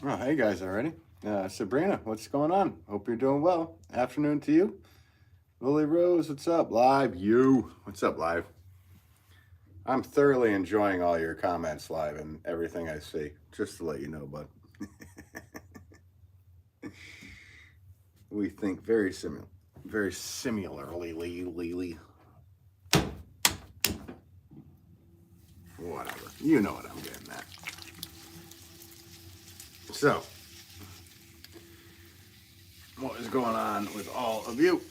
Oh, hey guys already. Sabrina, what's going on? Hope you're doing well. Afternoon to you. Lily Rose, what's up? Live, you. What's up, Live? I'm thoroughly enjoying all your comments live and everything I see. Just to let you know, bud. We think very similarly, Lily. Whatever. You know what I'm getting at. So, what is going on with all of you?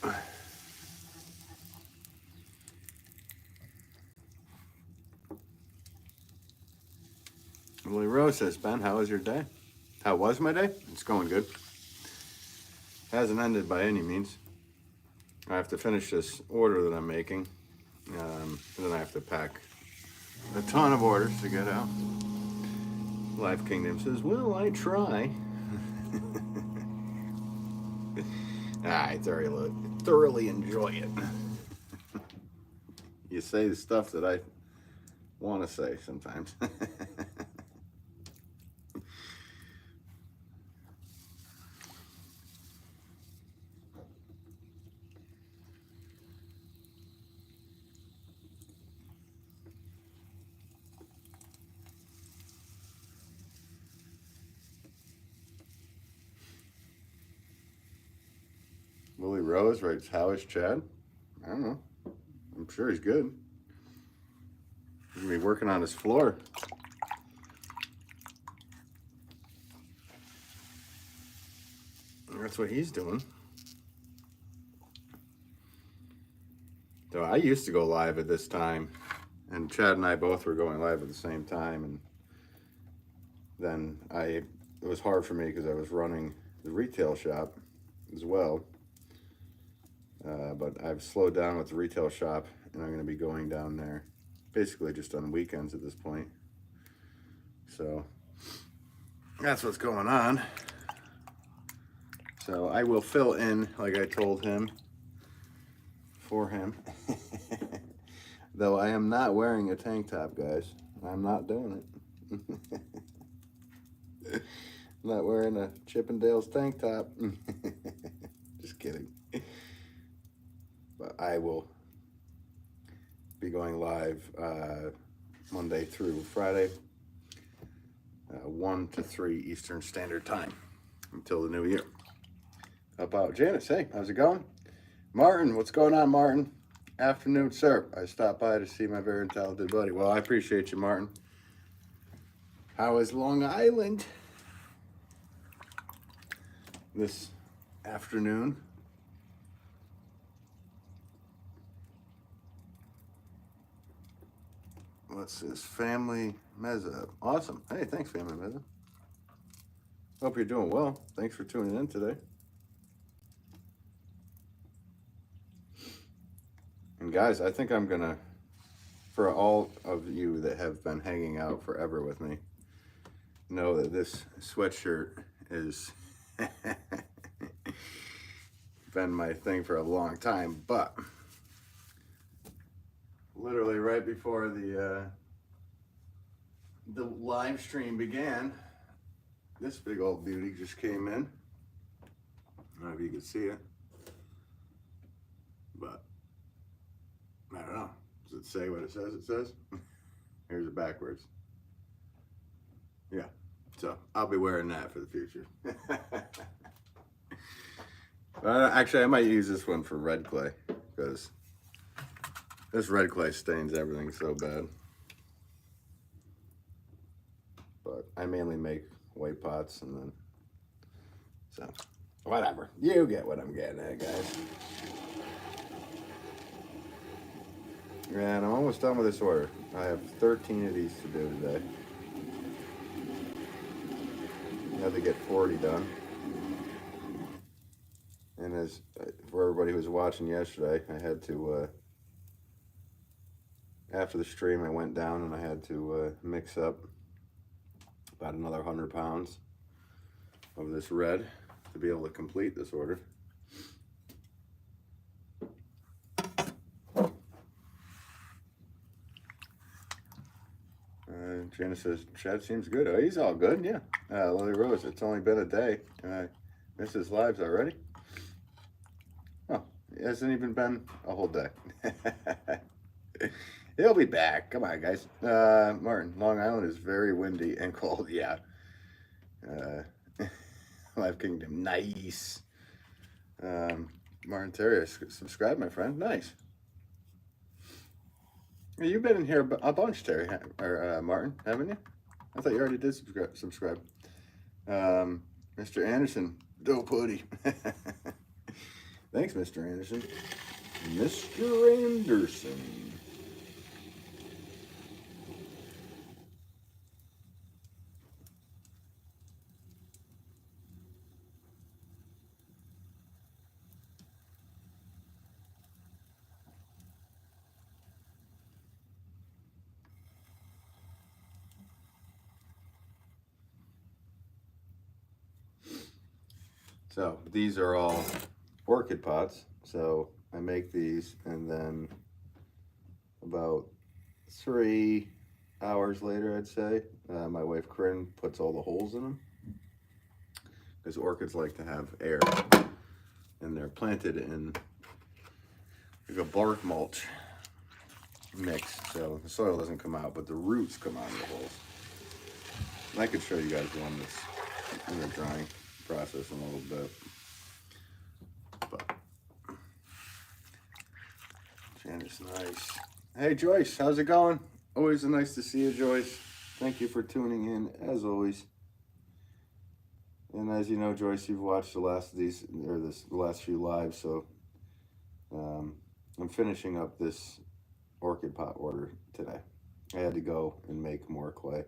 Lily Rose says, Ben, how was your day? How was my day? It's going good. Hasn't ended by any means. I have to finish this order that I'm making. And then I have to pack a ton of orders to get out. Life Kingdom says, well, I try. I thoroughly enjoy it. You say the stuff that I want to say sometimes. Willie Rose writes, how is Chad? I don't know. I'm sure he's good. He's going to be working on his floor. That's what he's doing. So I used to go live at this time, and Chad and I both were going live at the same time, and then it was hard for me because I was running the retail shop as well. But I've slowed down with the retail shop, and I'm going to be going down there basically just on weekends at this point. So that's what's going on. So I will fill in like I told him for him. Though I am not wearing a tank top, guys. I'm not doing it. Not wearing a Chippendales tank top. Just kidding. But I will be going live Monday through Friday, 1 to 3 Eastern Standard Time until the new year. How about Janice? Hey, how's it going? Martin, what's going on, Martin? Afternoon, sir. I stopped by to see my very talented buddy. Well, I appreciate you, Martin. How is Long Island this afternoon? What's this? Family Meza. Awesome. Hey, thanks, Family Meza. Hope you're doing well. Thanks for tuning in today. And guys, I think I'm gonna, for all of you that have been hanging out forever with me, know that this sweatshirt is been my thing for a long time, but literally right before the live stream began, this big old beauty just came in. I don't know if you can see it, but I don't know. Does it say what it says? It says. Here's it backwards. Yeah, so I'll be wearing that for the future. Actually, I might use this one for red clay because this red clay stains everything so bad. But I mainly make white pots and then, so whatever. You get what I'm getting at, guys. And I'm almost done with this order. I have 13 of these to do today. I have to get 40 done. And as for everybody who was watching yesterday, I had to, after the stream, I went down and I had to mix up about another 100 pounds of this red to be able to complete this order. Janice says, Chad seems good. Oh, he's all good, yeah. Lily Rose, it's only been a day. Mrs. Lives already? Oh, it hasn't even been a whole day. He'll be back. Come on, guys. Martin, Long Island is very windy and cold. Yeah. Live Kingdom, nice. Martin Terry, subscribe, my friend. Nice. You've been in here a bunch, Terry, or Martin, haven't you? I thought you already did subscribe. Mr. Anderson, dope hoodie. Thanks, Mr. Anderson. Mr. Anderson. So these are all orchid pots. So I make these, and then about 3 hours later, I'd say, my wife Corinne puts all the holes in them, because orchids like to have air, and they're planted in like a bark mulch mix, so the soil doesn't come out, but the roots come out of the holes. And I could show you guys one that's in the drying process in a little bit. But Janice, nice. Hey Joyce, how's it going? Always nice to see you, Joyce. Thank you for tuning in as always. And as you know, Joyce, you've watched the last of these, or the last few lives, so I'm finishing up this orchid pot order today. I had to go and make more clay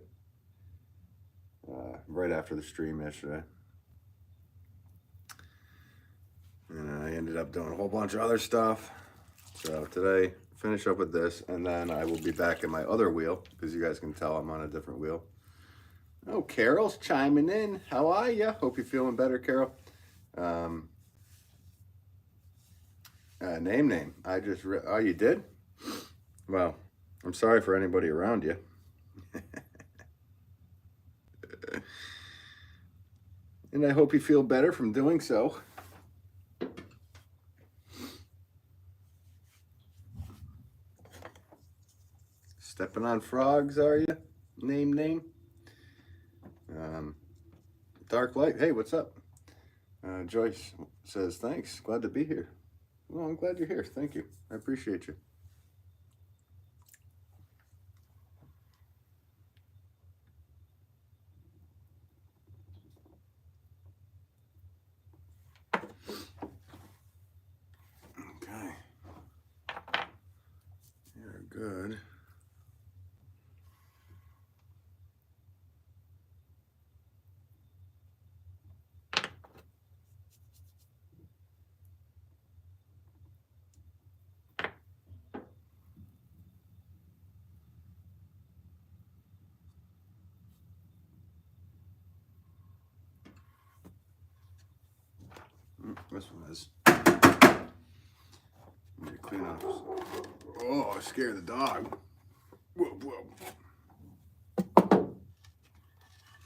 right after the stream yesterday. And I ended up doing a whole bunch of other stuff. So today, finish up with this, and then I will be back at my other wheel, because you guys can tell I'm on a different wheel. Oh, Carol's chiming in. How are ya? Hope you're feeling better, Carol. Name. I just oh, you did? Well, I'm sorry for anybody around you. And I hope you feel better from doing so. Stepping on frogs, are you? Name. Dark Light, hey, what's up? Joyce says, thanks, glad to be here. Well, I'm glad you're here, thank you. I appreciate you. Okay. You're good. This one is. Need to clean up. Oh, I scared the dog. Whoa.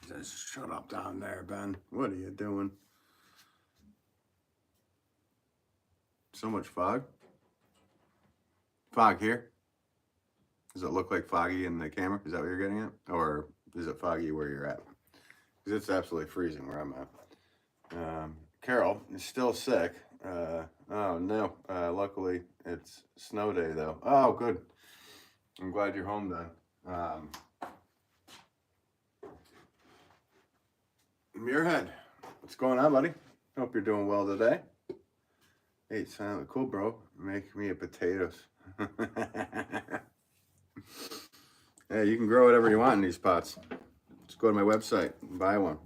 Just shut up down there, Ben. What are you doing? So much fog. Fog here. Does it look like foggy in the camera? Is that what you're getting at? Or is it foggy where you're at? Because it's absolutely freezing where I'm at. Carol is still sick. Oh no. Luckily it's snow day though. Oh, good. I'm glad you're home then. Muirhead, what's going on, buddy? Hope you're doing well today. Hey, sound cool, bro. Make me a potatoes. Hey, you can grow whatever you want in these pots. Just go to my website and buy one.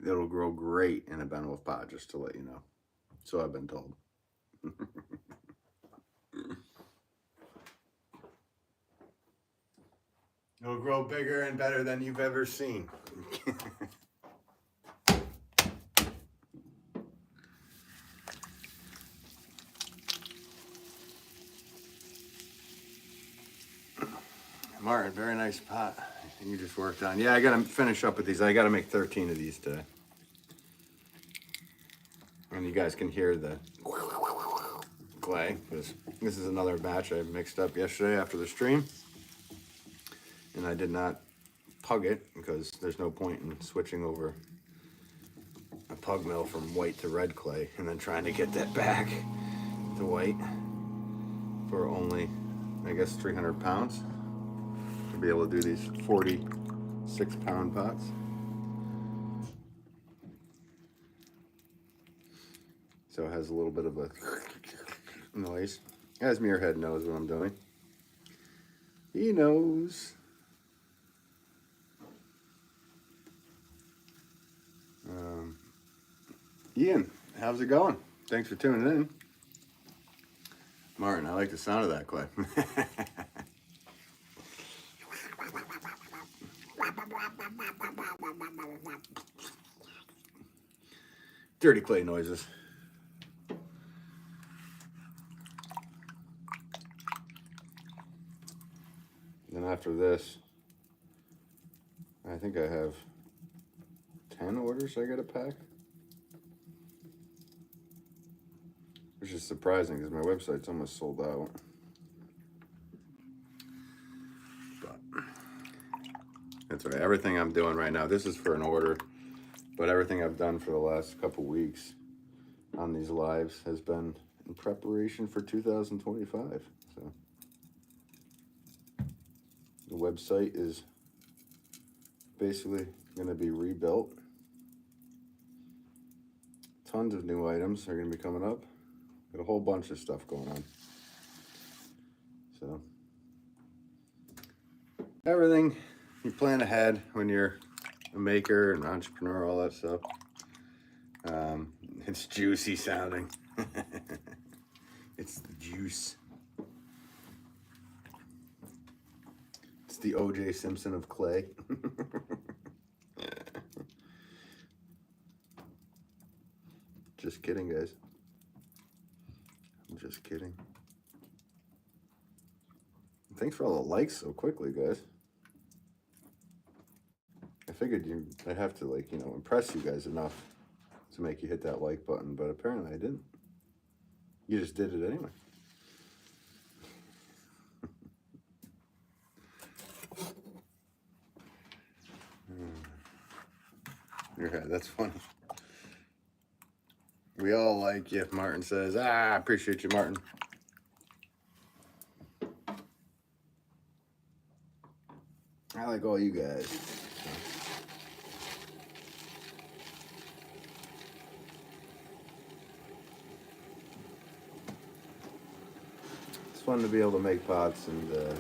It'll grow great in a Ben Wolff pot, just to let you know. So I've been told. It'll grow bigger and better than you've ever seen. Martin, very nice pot you just worked on. Yeah, I gotta finish up with these. I gotta make 13 of these today. And you guys can hear the clay, because this is another batch I mixed up yesterday after the stream. And I did not pug it, because there's no point in switching over a pug mill from white to red clay and then trying to get that back to white for only, I guess, 300 pounds to be able to do these 46-pound pots. So it has a little bit of a noise. As Muirhead knows what I'm doing. He knows. Ian, how's it going? Thanks for tuning in. Martin, I like the sound of that clay. Dirty clay noises. Then after this, I think I have 10 orders I gotta pack. Which is surprising because my website's almost sold out. But that's okay. Everything I'm doing right now, this is for an order, but everything I've done for the last couple weeks on these lives has been in preparation for 2025. So the website is basically going to be rebuilt. Tons of new items are going to be coming up. Got a whole bunch of stuff going on. So everything you plan ahead when you're a maker, an entrepreneur, all that stuff. It's juicy sounding. It's the juice. It's the O.J. Simpson of clay. Just kidding, guys. I'm just kidding. Thanks for all the likes so quickly, guys. I figured I'd have to, like, impress you guys enough to make you hit that like button, but apparently I didn't. You just did it anyway. Yeah, that's funny. We all like you, Martin says. I appreciate you, Martin. I like all you guys. It's fun to be able to make pots and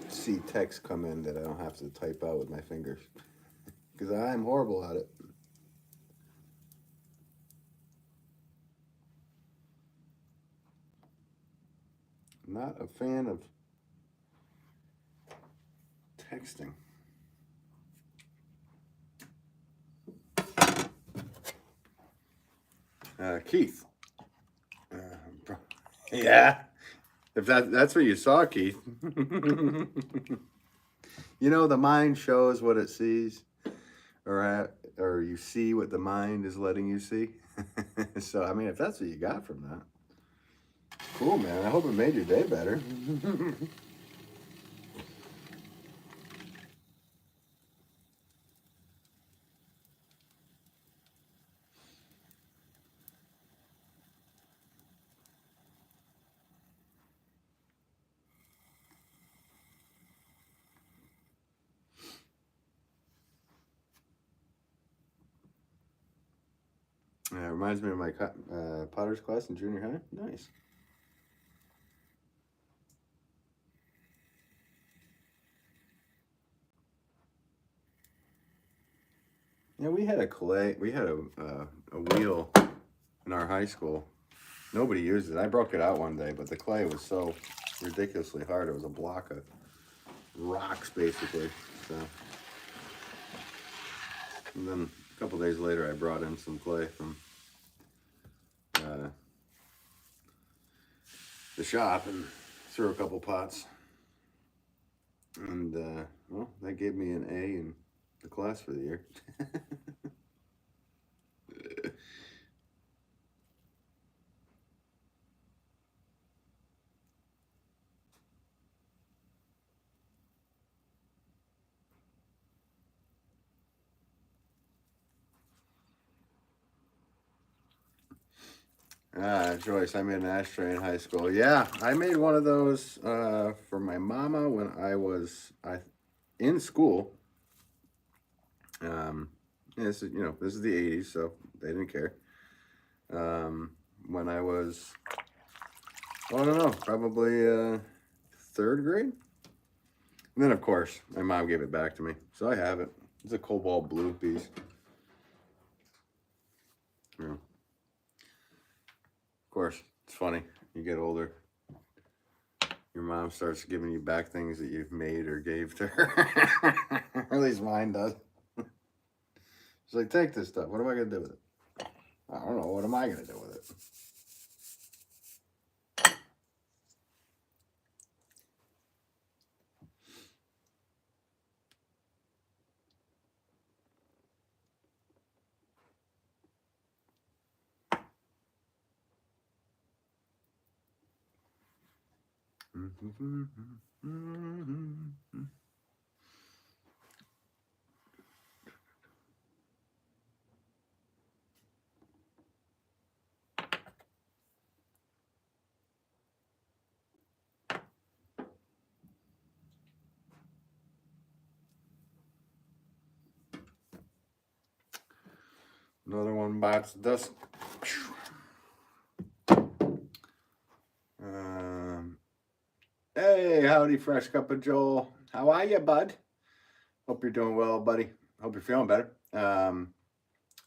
see text come in that I don't have to type out with my fingers. Because I'm horrible at it. Not a fan of texting. Keith. Yeah. If that's what you saw, Keith. The mind shows what it sees, or you see what the mind is letting you see. So, I mean, if that's what you got from that, cool, man. I hope it made your day better. Yeah, it reminds me of my Potter's class in junior high. Nice. Yeah, we had a wheel in our high school. Nobody used it. I broke it out one day, but the clay was so ridiculously hard. It was a block of rocks, basically. So, and then a couple days later, I brought in some clay from the shop, and through a couple pots. And, well, that gave me an A in the class for the year. Joyce, I made an ashtray in high school. Yeah, I made one of those for my mama when I was in school. This is, this is the 80s, so they didn't care. When I was, I don't know, probably 3rd grade. And then, of course, my mom gave it back to me. So I have it. It's a cobalt blue piece. Yeah. Of course, it's funny. You get older, your mom starts giving you back things that you've made or gave to her. Or at least mine does. She's like, take this stuff. What am I going to do with it? I don't know. What am I going to do with it? Another one bites the dust. Hey, howdy, Fresh Cup of Joel. How are you, bud? Hope you're doing well, buddy. Hope you're feeling better.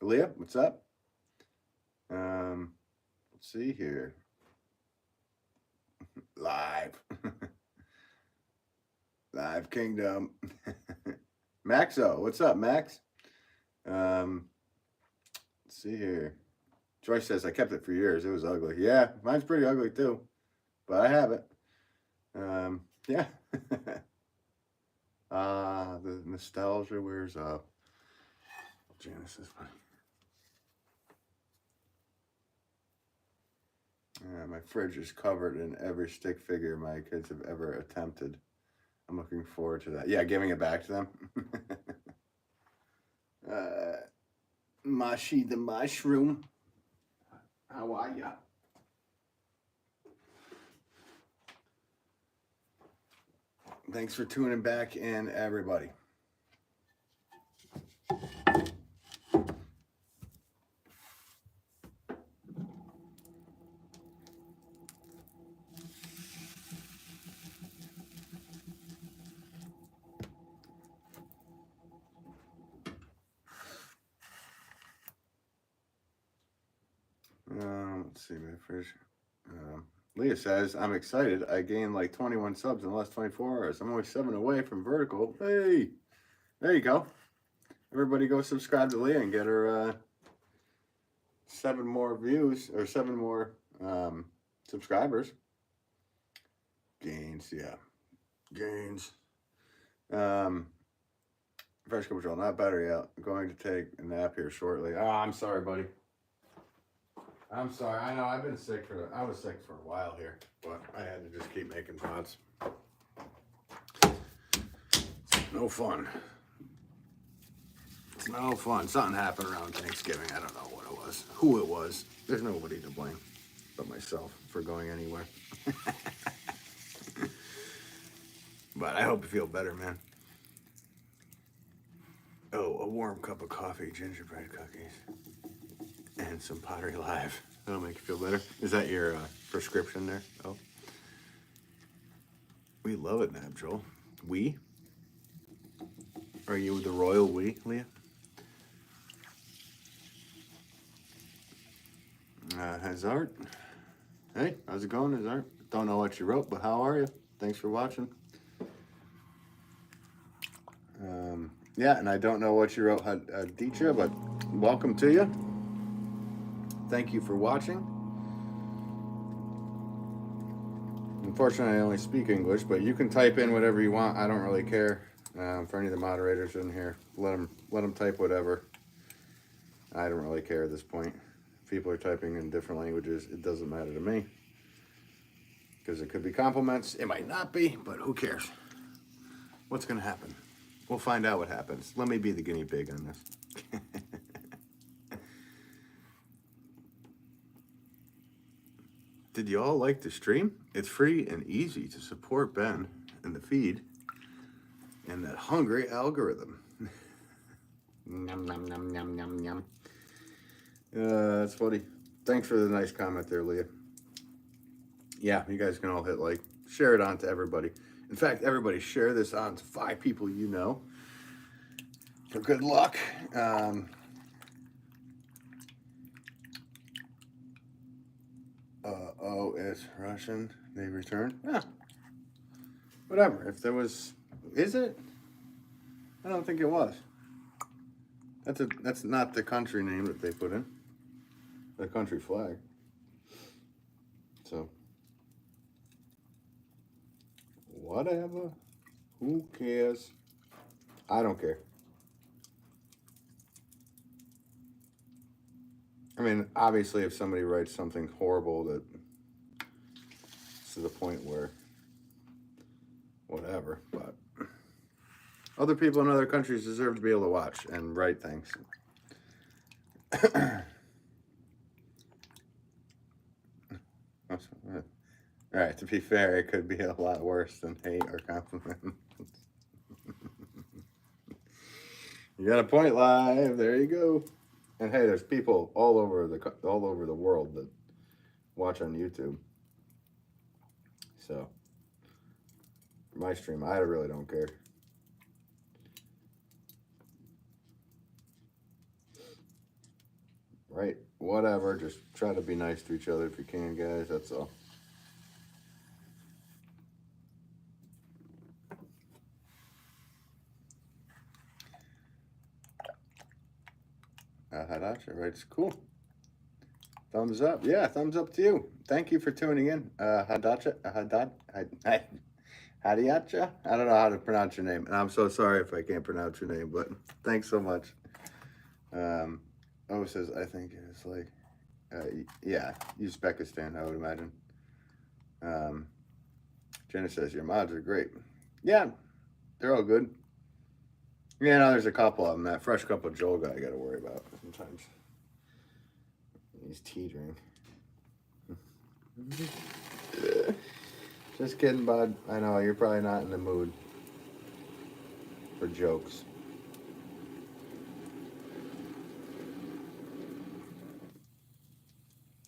Leah, what's up? Let's see here. Live. Live Kingdom. Maxo, what's up, Max? Let's see here. Joyce says, I kept it for years. It was ugly. Yeah, mine's pretty ugly too, but I have it. Yeah. The nostalgia wears off. Janice is funny. My fridge is covered in every stick figure my kids have ever attempted. I'm looking forward to that. Yeah, giving it back to them. Mashi the mushroom. How are ya? Thanks for tuning back in, everybody. Let's see, my first. Leah says, I'm excited. I gained like 21 subs in the last 24 hours. I'm only 7 away from vertical. Hey, there you go. Everybody go subscribe to Leah and get her 7 more views or 7 more subscribers. Gains, yeah. Gains. Fresh control, not battery out. I'm going to take a nap here shortly. Oh, I'm sorry, buddy. I'm sorry. I know I've been sick I was sick for a while here, but I had to just keep making pots. No fun. It's no fun. Something happened around Thanksgiving. I don't know what it was. Who it was. There's nobody to blame but myself for going anywhere. But I hope you feel better, man. Oh, a warm cup of coffee, gingerbread cookies, and some Pottery Live. That'll make you feel better. Is that your prescription there? Oh. We love it, Nab Joel. We? Are you the royal we, Leah? Hazard. Hey, how's it going, Hazard? Don't know what you wrote, but how are you? Thanks for watching. Yeah, and I don't know what you wrote, Haditra, but welcome to you. Thank you for watching. Unfortunately, I only speak English, but you can type in whatever you want. I don't really care. For any of the moderators in here, let them type whatever. I don't really care at this point. If people are typing in different languages, it doesn't matter to me. Because it could be compliments. It might not be, but who cares? What's going to happen? We'll find out what happens. Let me be the guinea pig on this. Did you all like the stream? It's free and easy to support Ben and the feed and that hungry algorithm. Nom, nom, nom, nom, nom, nom. That's funny. Thanks for the nice comment there, Leah. Yeah, you guys can all hit like. Share it on to everybody. In fact, everybody share this on to 5 people you know. For good luck. Oh, it's Russian. They returned. Yeah. Whatever. If there was, is it? I don't think it was. That's not the country name that they put in. The country flag. So, whatever. Who cares? I don't care. I mean, obviously, if somebody writes something horrible that to the point where whatever, but other people in other countries deserve to be able to watch and write things. All right, to be fair, it could be a lot worse than hate or compliment. You got a point, live. There you go. And hey, there's people all over the world that watch on YouTube. So, my stream, I really don't care. Right? Whatever. Just try to be nice to each other if you can, guys. That's all. Hadacha writes, cool. Thumbs up. Yeah, thumbs up to you. Thank you for tuning in. Hadacha. Hadiacha? I don't know how to pronounce your name. And I'm so sorry if I can't pronounce your name, but thanks so much. Says, I think it's like, yeah, Uzbekistan, I would imagine. Jenna says, your mods are great. Yeah, they're all good. Yeah, no, there's a couple of them. That fresh cup of Joel guy I got to worry about sometimes. He's teetering. Just kidding, bud. I know, you're probably not in the mood for jokes.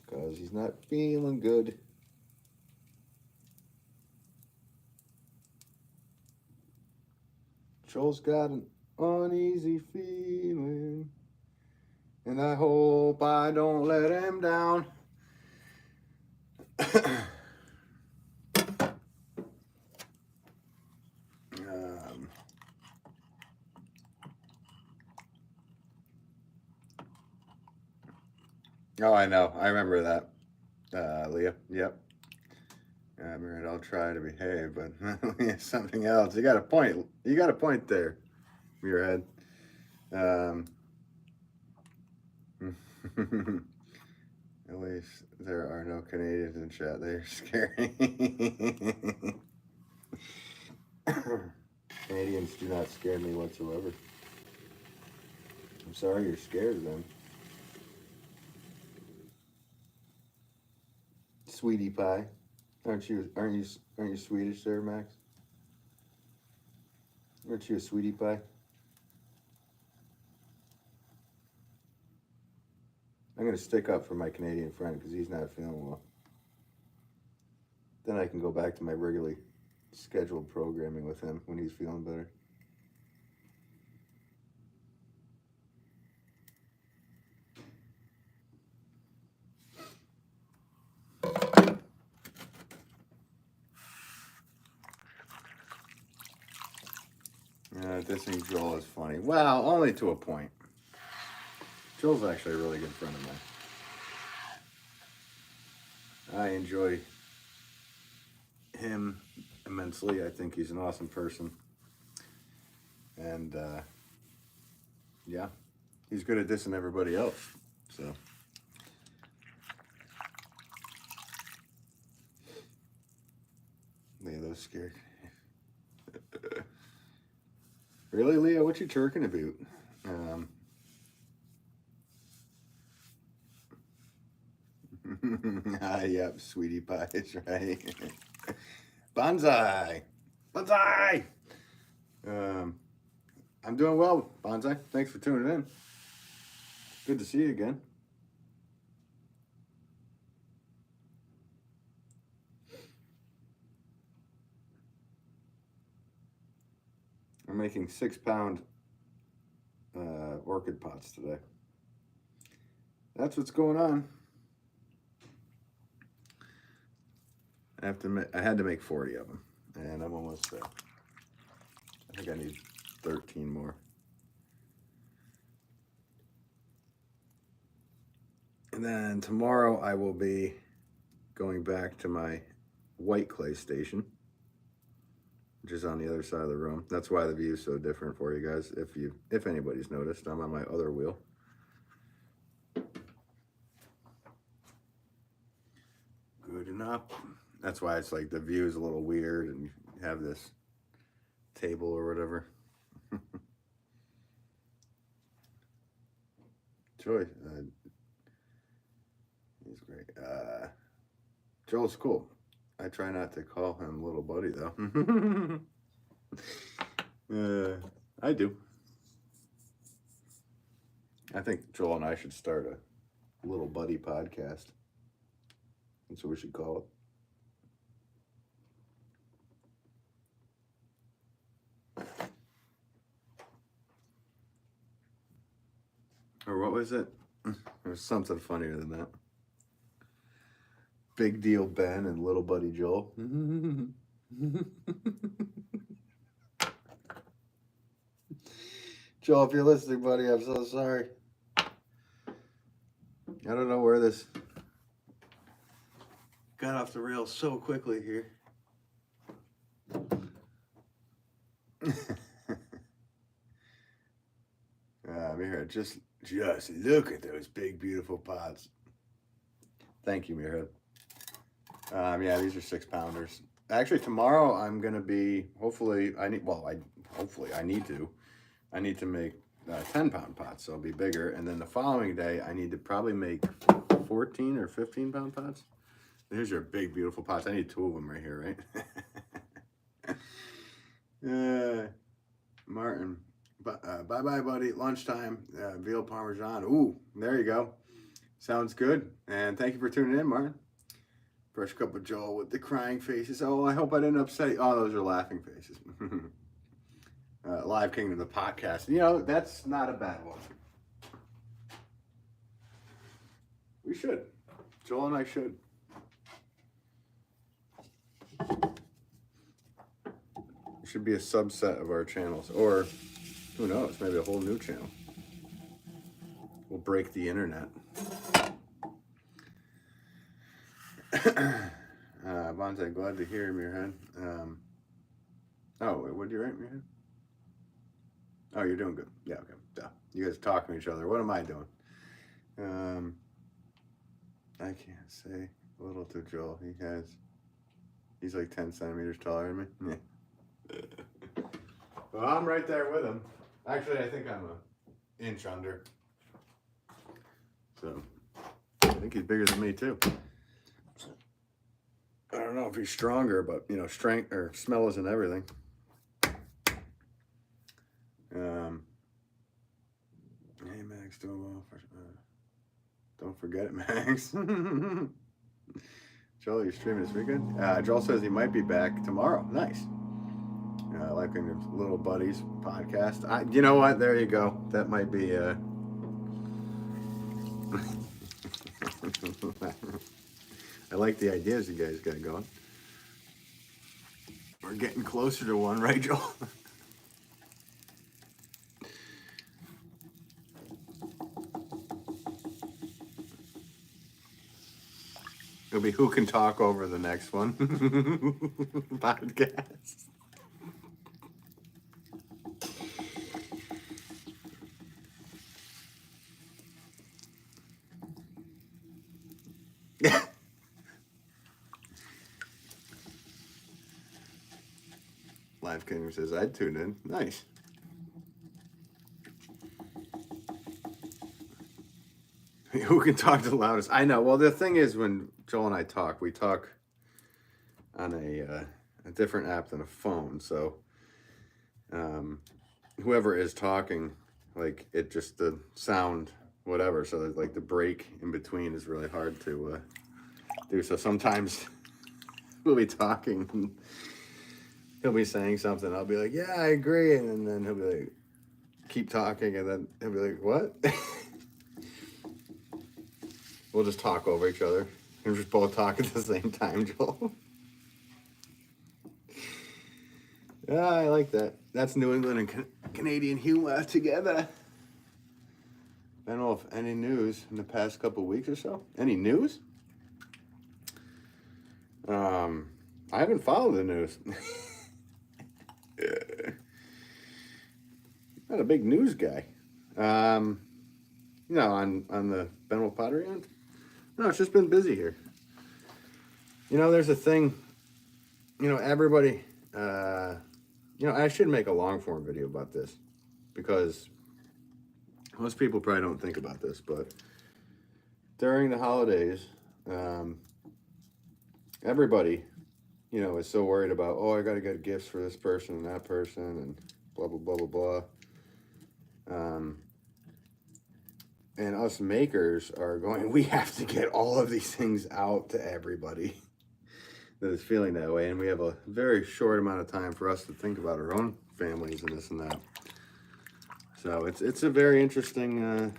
Because he's not feeling good. Joel's got an uneasy feeling, and I hope I don't let him down. Oh, I know. I remember that, Leah. Yep. I'm right. I'll try to behave, but something else. You got a point. You got a point there, your head. At least there are no Canadians in chat. They're scary. Canadians do not scare me whatsoever. I'm sorry you're scared of them. Sweetie pie. Aren't you Swedish there, Max? Aren't you a sweetie pie? I'm going to stick up for my Canadian friend because he's not feeling well. Then I can go back to my regularly scheduled programming with him when he's feeling better. Dissing Joel is funny. Well, only to a point. Joel's actually a really good friend of mine. I enjoy him immensely. I think he's an awesome person. And yeah, he's good at dissing everybody else. So. Leah, those scared. Really, Leah? What you chirking about? Yep, sweetie pies, right? Bonsai! Bonsai! I'm doing well, Bonsai. Thanks for tuning in. Good to see you again. I'm making 6-pound orchid pots today. That's what's going on. I had to make 40 of them, and I'm almost there. I think I need 13 more. And then tomorrow I will be going back to my white clay station, which is on the other side of the room. That's why the view is so different for you guys. If anybody's noticed, I'm on my other wheel. Good enough. That's why it's like the view is a little weird, and you have this table or whatever. Joy, he's great. Joel's cool. I try not to call him little buddy though. I do. I think Joel and I should start a little buddy podcast. That's what we should call it. Or what was it? There's something funnier than that. Big Deal Ben and Little Buddy Joel. Joel, if you're listening, buddy, I'm so sorry. I don't know where this got off the rails so quickly here. Mirad, just look at those big, beautiful pots. Thank you, Mirad. Yeah, these are 6-pounders. Actually, tomorrow I'm gonna be I need to make 10-pound pots, so it'll be bigger. And then the following day, I need to probably make 14 or 15-pound pots. Here's your big, beautiful pots. I need 2 of them right here, right? Martin, bye-bye, buddy. Lunchtime, veal parmesan. Ooh, there you go. Sounds good. And thank you for tuning in, Martin. First cup of Joel with the crying faces. Oh, I hope I didn't upset you. Oh, those are laughing faces. Live Kingdom, the podcast. You know, that's not a bad one. We should. Joel and I should. It should be a subset of our channels. Or, who knows, maybe a whole new channel. We'll break the internet. Bonsai, glad to hear him, your head. Oh, wait, what did you write in your head? Oh, you're doing good. Yeah, okay. Duh. You guys are talking to each other. What am I doing? I can't say little to Joel. He's like 10 centimeters taller than me. Yeah. Well, I'm right there with him. Actually, I think I'm an inch under. So, I think he's bigger than me too. I don't know if he's stronger, but you know, strength or smell isn't everything. Hey Max, doing well. Don't forget it, Max. Joel, you're streaming this weekend? Joel says he might be back tomorrow. Nice. Like in his Little Buddies podcast. You know what? There you go. That might be. I like the ideas you guys got going. We're getting closer to one, right, Joel? It'll be who can talk over the next one podcast. Live King says, I'd tune in. Nice. Who can talk the loudest? I know. Well, the thing is, when Joel and I talk, we talk on a different app than a phone. So whoever is talking, like, it just, the sound, whatever. So, like, the break in between is really hard to do. So sometimes we'll be talking and he'll be saying something. I'll be like, yeah, I agree. And then he'll be like, keep talking. And then he'll be like, what? We'll just talk over each other. We're just both talk at the same time, Joel. Yeah, I like that. That's New England and Canadian humor together. I don't know if any news in the past couple of weeks or so. Any news? I haven't followed the news. Not a big news guy. On the Pottery end? No, it's just been busy here. There's a thing, everybody, I should make a long form video about this because most people probably don't think about this, but during the holidays, everybody, is so worried about, I got to get gifts for this person and that person and blah, blah, blah, blah, blah. And us makers are going, we have to get all of these things out to everybody that is feeling that way. And we have a very short amount of time for us to think about our own families and this and that. So it's a very interesting,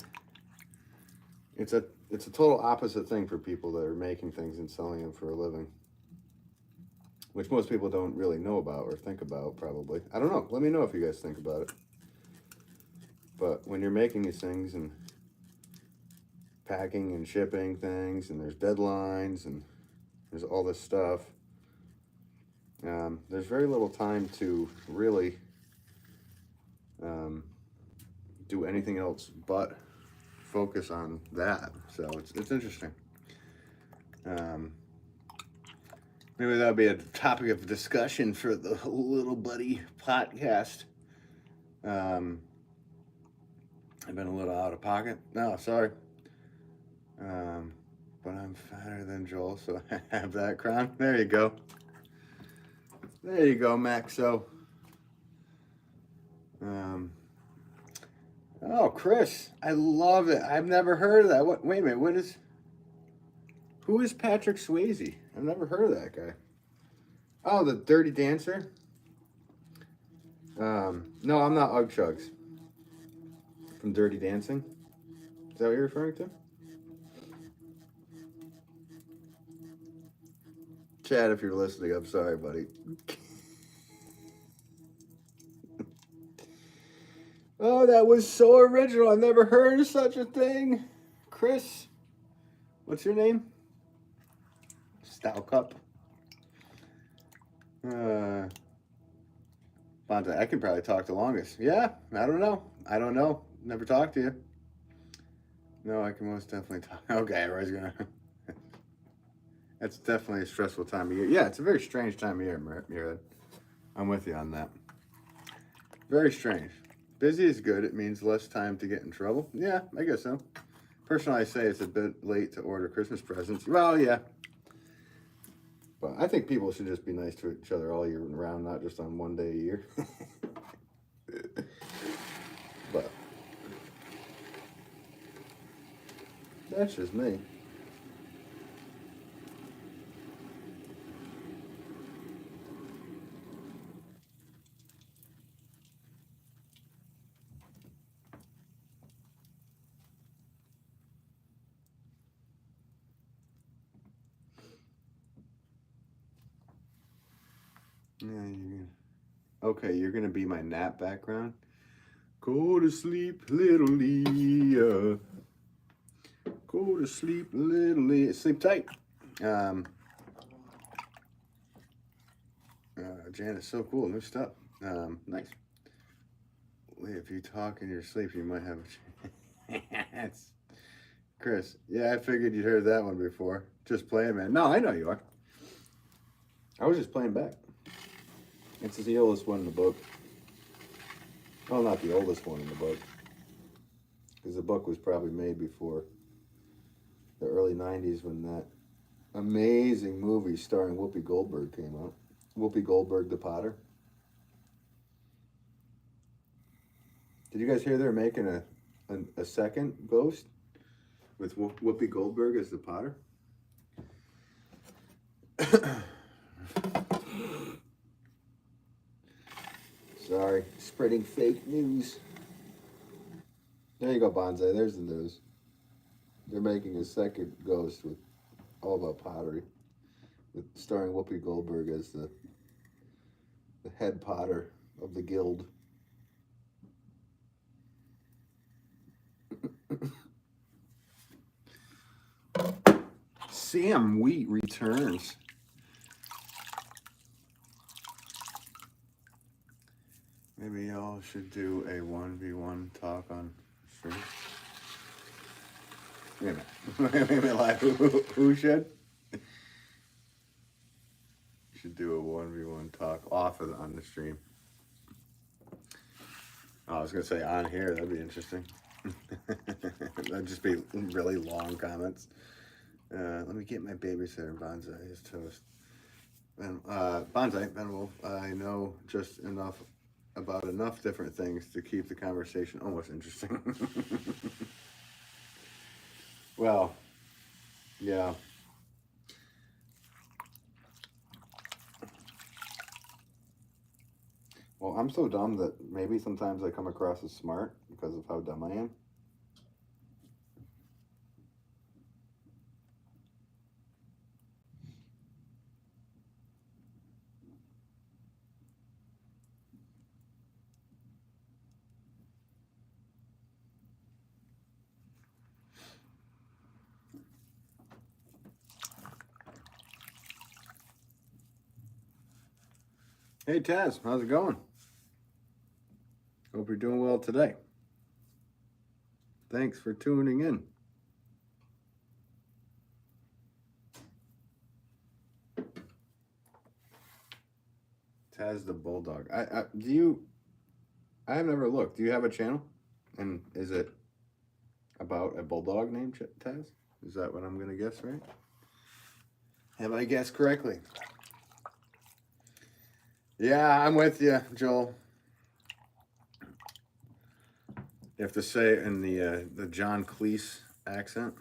it's a total opposite thing for people that are making things and selling them for a living, which most people don't really know about or think about, probably. I don't know. Let me know if you guys think about it. But when you're making these things and packing and shipping things, and there's deadlines, and there's all this stuff, there's very little time to really do anything else but focus on that. So it's interesting. Maybe that'll be a topic of discussion for the Little Buddy podcast. I've been a little out of pocket. No, sorry. But I'm fatter than Joel, so I have that crown. There you go. There you go, Max. So, oh, Chris, I love it. I've never heard of that. Wait a minute. Who is Patrick Swayze? I've never heard of that guy. Oh, the Dirty Dancer? No, I'm not Ugg Chugs. From Dirty Dancing? Is that what you're referring to? Chad, if you're listening, I'm sorry, buddy. Oh, that was so original. I've never heard of such a thing. Chris, what's your name? Stout Cup. Bonte, I can probably talk the longest. Yeah, I don't know. Never talked to you. No, I can most definitely talk. Okay, everybody's gonna. That's definitely a stressful time of year. Yeah, it's a very strange time of year, Muirhead. I'm with you on that. Very strange. Busy is good. It means less time to get in trouble. Yeah, I guess so. Personally, I say it's a bit late to order Christmas presents. Well, yeah. But I think people should just be nice to each other all year round, not just on one day a year. But that's just me. Okay, you're gonna be my nap background. Go to sleep, little Leah. Go to sleep, little Leah. Sleep tight. Jan, it's so cool. New stuff. Nice. If you talk in your sleep, you might have a chance. Chris, yeah, I figured you'd heard that one before. Just playing, man. No, I know you are. I was just playing back. It's the oldest one in the book. Well, not the oldest one in the book. Because the book was probably made before the early 90s when that amazing movie starring Whoopi Goldberg came out. Whoopi Goldberg, the Potter. Did you guys hear they're making a second Ghost with Whoopi Goldberg as the Potter? Sorry, spreading fake news. There you go, Bonsai. There's the news. They're making a second Ghost with all about pottery, starring Whoopi Goldberg as the head potter of the guild. Sam Wheat returns. Maybe y'all should do a 1v1 talk on stream. Wait a minute, live. Who should? Should do a 1v1 talk on the stream. Oh, I was gonna say on here, that'd be interesting. That'd just be really long comments. Let me get my babysitter, Bonsai, his toast. And Bonsai, Ben Wolff, I know just about enough different things to keep the conversation almost interesting. Well, yeah. Well, I'm so dumb that maybe sometimes I come across as smart because of how dumb I am. Hey Taz, how's it going? Hope you're doing well today. Thanks for tuning in. Taz the Bulldog. I have never looked. Do you have a channel? And is it about a bulldog named Taz? Is that what I'm gonna guess, right? Have I guessed correctly? Yeah, I'm with you, Joel. You have to say it in the John Cleese accent.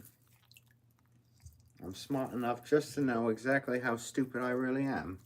I'm smart enough just to know exactly how stupid I really am.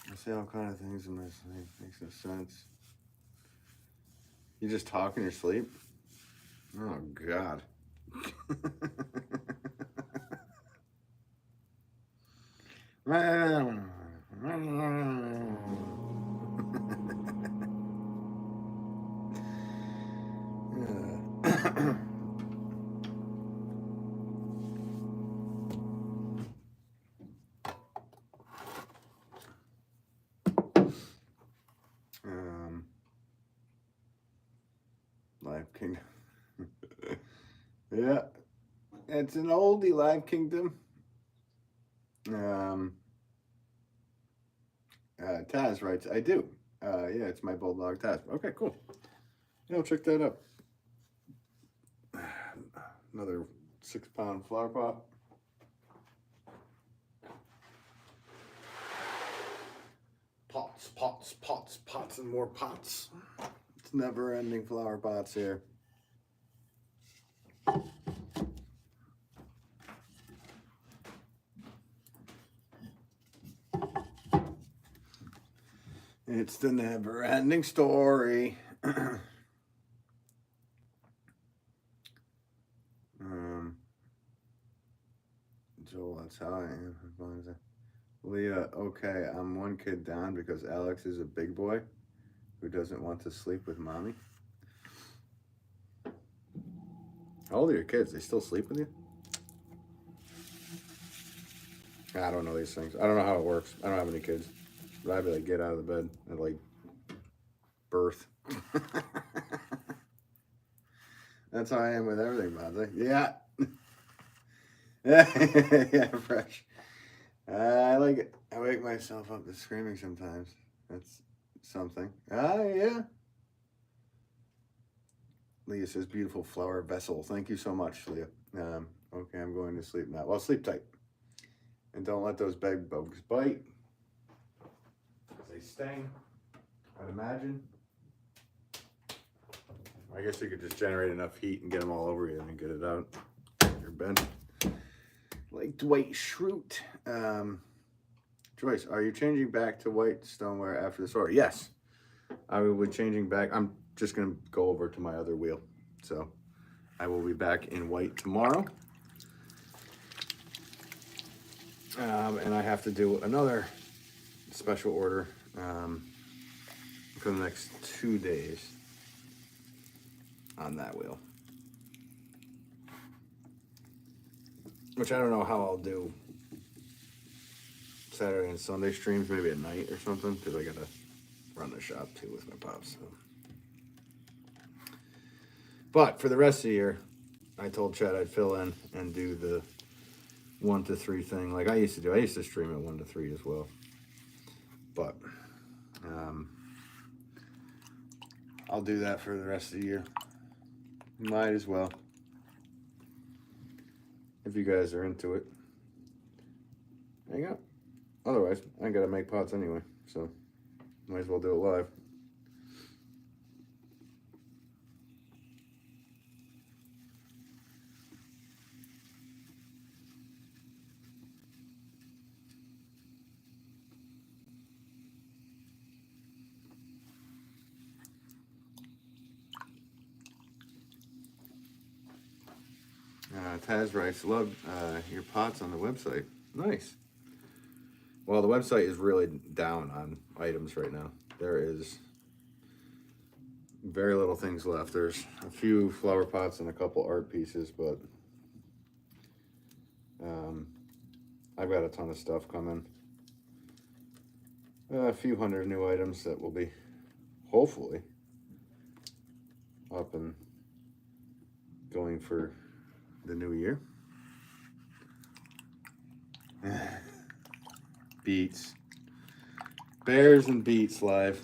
I say all kind of things in my sleep. Makes no sense. You just talk in your sleep? Oh, God. Live Kingdom. Yeah, it's an oldie, Live Kingdom. Taz writes, I do. Yeah, it's my bulldog Taz. Okay, cool. Yeah, I'll check that out. Another 6-pound flower pot. Pots, pots, pots, pots, and more pots. It's never-ending flower pots here. It's the never-ending story. Joel, that's how I am. Leah, okay, I'm one kid down because Alex is a big boy who doesn't want to sleep with mommy. How old are your kids? They still sleep with you? I don't know these things. I don't know how it works. I don't have any kids. But I'd be like, get out of the bed at like birth. That's how I am with everything, Bonzi. Yeah. Yeah, fresh. I like it. I wake myself up to screaming sometimes. That's something. Yeah. Leah says, beautiful flower vessel. Thank you so much, Leah. Okay, I'm going to sleep now. Well, sleep tight. And don't let those bed bugs bite. They sting, I'd imagine. I guess you could just generate enough heat and get them all over you and get it out of your bed. Like Dwight Schrute. Joyce, are you changing back to white stoneware after this order? Yes, I will be changing back. I'm just going to go over to my other wheel. So I will be back in white tomorrow. And I have to do another special order for the next 2 days on that wheel. Which I don't know how I'll do Saturday and Sunday streams, maybe at night or something, because I gotta run the shop too with my pops. So. But for the rest of the year, I told Chad I'd fill in and do the 1 to 3 thing like I used to do. I used to stream at 1 to 3 as well. But I'll do that for the rest of the year. Might as well. If you guys are into it. There you go. Otherwise, I gotta make pots anyway, so might as well do it live. Taz writes, love your pots on the website. Nice. Well, the website is really down on items right now. There is very little things left. There's a few flower pots and a couple art pieces, but I've got a ton of stuff coming. A few hundred new items that will be hopefully up and going for the new year. Beats. Bears and Beats live.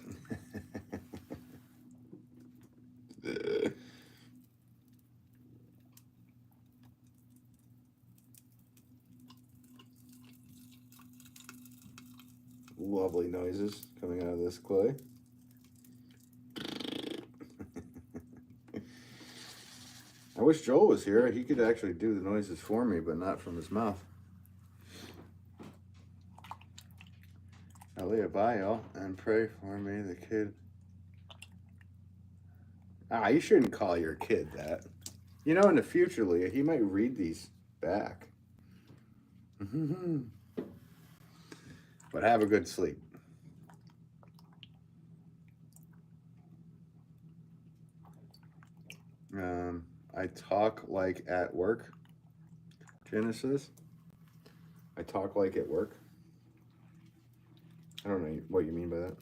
Lovely noises coming out of this clay. I wish Joel was here. He could actually do the noises for me, but not from his mouth. Leah, bye, y'all, and pray for me, the kid. You shouldn't call your kid that. You know, in the future, Leah, he might read these back. But have a good sleep. I talk like at work. Genesis. I talk like at work. I don't know what you mean by that.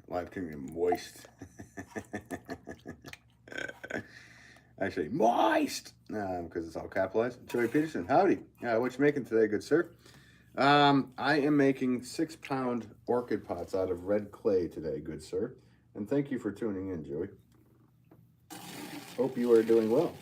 Live Kingdom moist. Actually, moist! Because it's all capitalized. Joey Peterson, howdy. What you making today, good sir? I am making 6-pound orchid pots out of red clay today, good sir. And thank you for tuning in, Joey. Hope you are doing well.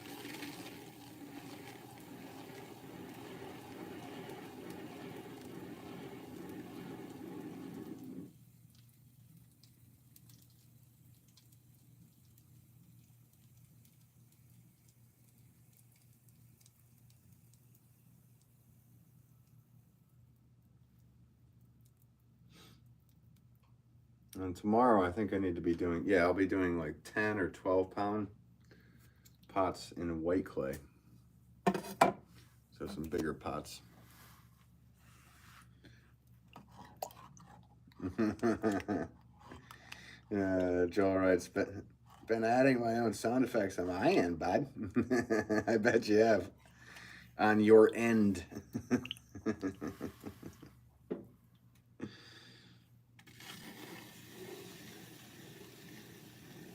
And tomorrow I think I need to be doing, yeah, I'll be doing like 10 or 12-pound pots in white clay. So some bigger pots. Joel writes, been adding my own sound effects on my end, bud. I bet you have. On your end.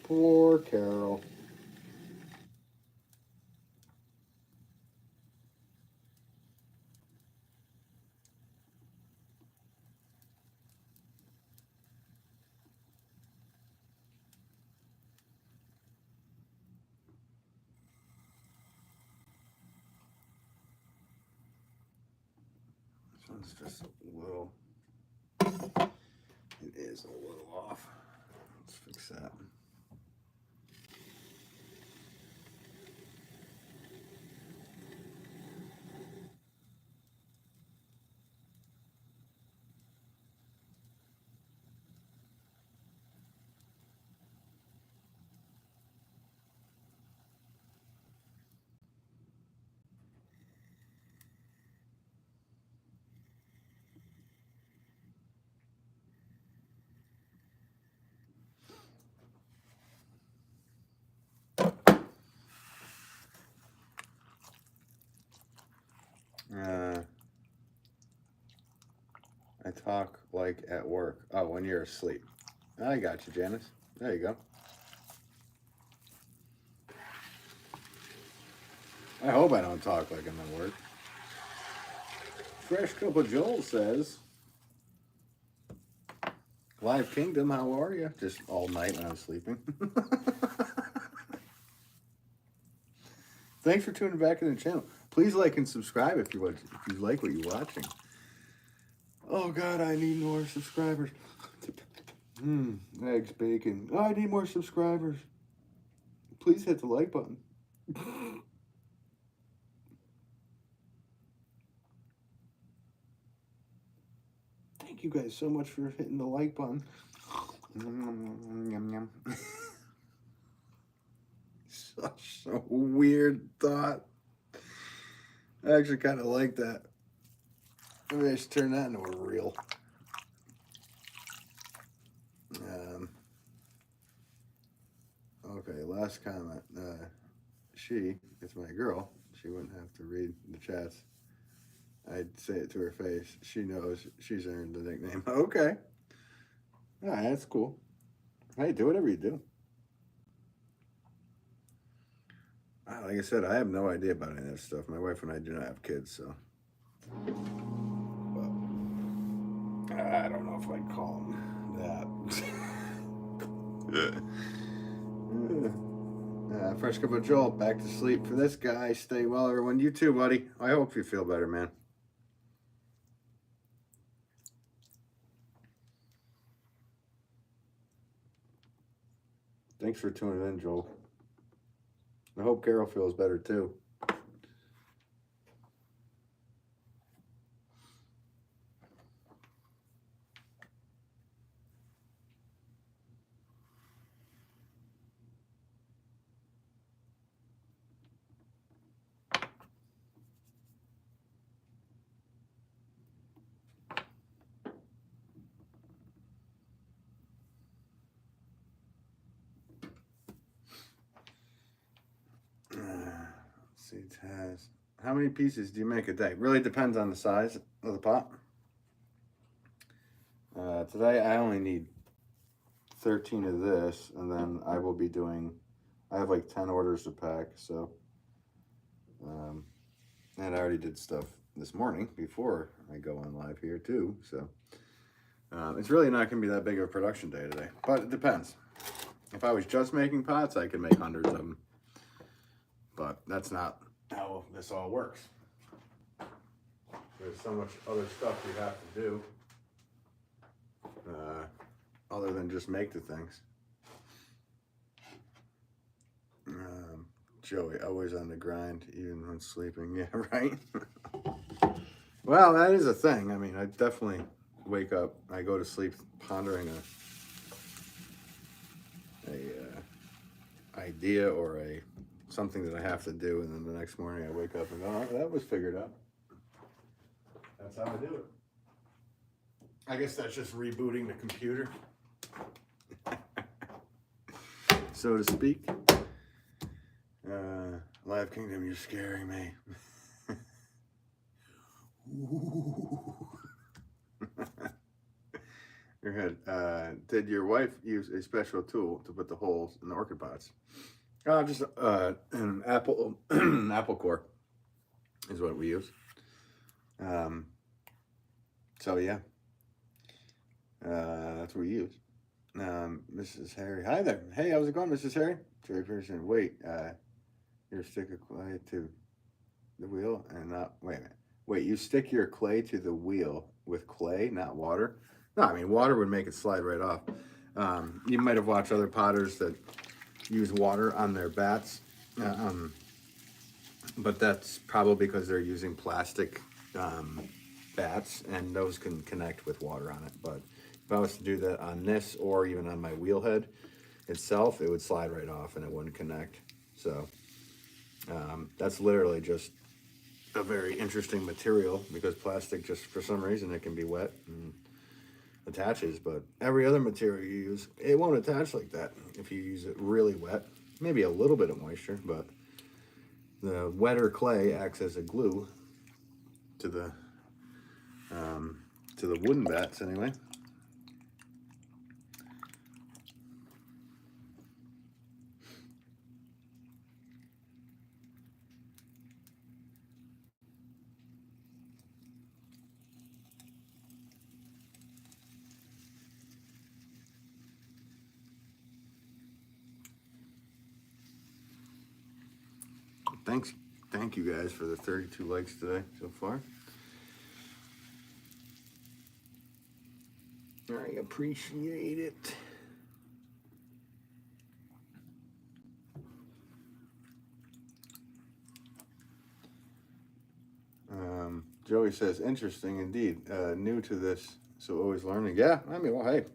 Poor Carol. This one's just a little, it is a little off. Let's fix that. I talk like at work. Oh, when you're asleep. I got you, Janice. There you go. I hope I don't talk like I'm at work. Fresh Cup of Joel says, Live Kingdom, how are you? Just all night when I'm sleeping. Thanks for tuning back in the channel. Please like and subscribe if you like what you're watching. Oh God, I need more subscribers. Eggs, bacon. Oh, I need more subscribers. Please hit the like button. Thank you guys so much for hitting the like button. Such a weird thought. I actually kind of like that. Maybe I should turn that into a reel. Okay, last comment. She, it's my girl. She wouldn't have to read the chats. I'd say it to her face. She knows she's earned the nickname. Okay. All right, that's cool. Hey, do whatever you do. Like I said, I have no idea about any of that stuff. My wife and I do not have kids, so. But I don't know if I'd call them that. Fresh Cup of Joel, back to sleep for this guy. Stay well, everyone. You too, buddy. I hope you feel better, man. Thanks for tuning in, Joel. I hope Carol feels better too. See, Taz. How many pieces do you make a day? Really depends on the size of the pot. Today I only need 13 of this, and then I will be doing, I have like 10 orders to pack, so, and I already did stuff this morning before I go on live here too. So it's really not going to be that big of a production day today, but it depends. If I was just making pots, I could make hundreds of them, but that's not how this all works. There's so much other stuff you have to do other than just make the things. Joey, always on the grind, even when sleeping. Yeah, right? Well, that is a thing. I mean, I definitely wake up, I go to sleep pondering a idea or something that I have to do, and then the next morning I wake up and go, oh, that was figured out. That's how I do it. I guess that's just rebooting the computer, so to speak. Live Kingdom, you're scaring me. Your head. Did your wife use a special tool to put the holes in the orchid pots? Just an apple apple core is what we use. So yeah, that's what we use. Mrs. Harry, hi there. Hey, how's it going, Mrs. Harry? Jerry Pearson. Wait, your stick of clay to the wheel and not. Wait a minute. Wait, you stick your clay to the wheel with clay, not water? No, I mean water would make it slide right off. You might have watched other potters that use water on their bats, but that's probably because they're using plastic bats, and those can connect with water on it. But if I was to do that on this or even on my wheel head itself, it would slide right off and it wouldn't connect. So that's literally just a very interesting material, because plastic, just for some reason, it can be wet and attaches, but every other material you use, it won't attach like that if you use it really wet. Maybe a little bit of moisture, but the wetter clay acts as a glue to the wooden bats anyway. Thank you guys for the 32 likes today so far. I appreciate it. Joey says, interesting indeed. New to this, so always learning. Yeah, I mean, well, hey,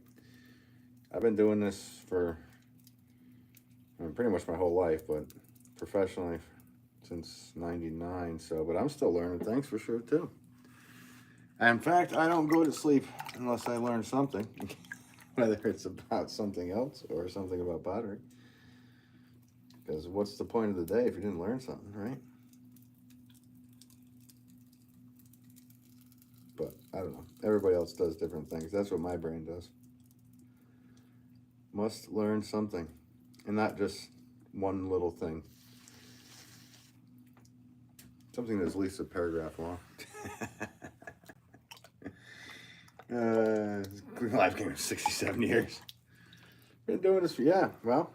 I've been doing this for pretty much my whole life, but professionally since '99. So, but I'm still learning things for sure too. In fact, I don't go to sleep unless I learn something, whether it's about something else or something about pottery. Because what's the point of the day if you didn't learn something, right? But I don't know. Everybody else does different things. That's what my brain does. Must learn something, and not just one little thing. Something that's at least a paragraph long. Live game of 67 years. Been doing this for, yeah, well,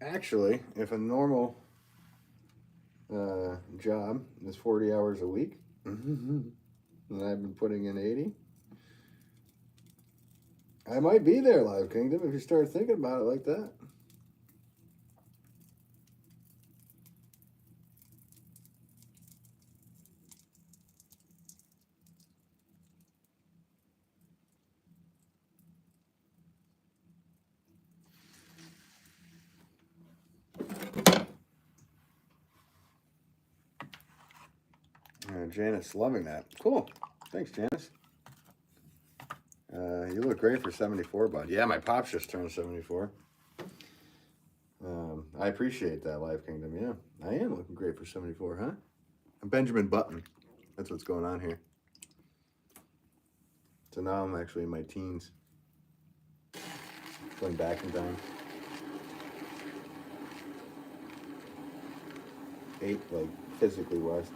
actually, if a normal job is 40 hours a week, and I've been putting in 80, I might be there, Live Kingdom, if you start thinking about it like that. Janice, loving that. Cool. Thanks, Janice. You look great for 74, bud. Yeah, my pops just turned 74. I appreciate that, Live Kingdom. Yeah, I am looking great for 74, huh? I'm Benjamin Button. That's what's going on here. So now I'm actually in my teens. Going back in time. 8, like physically wise.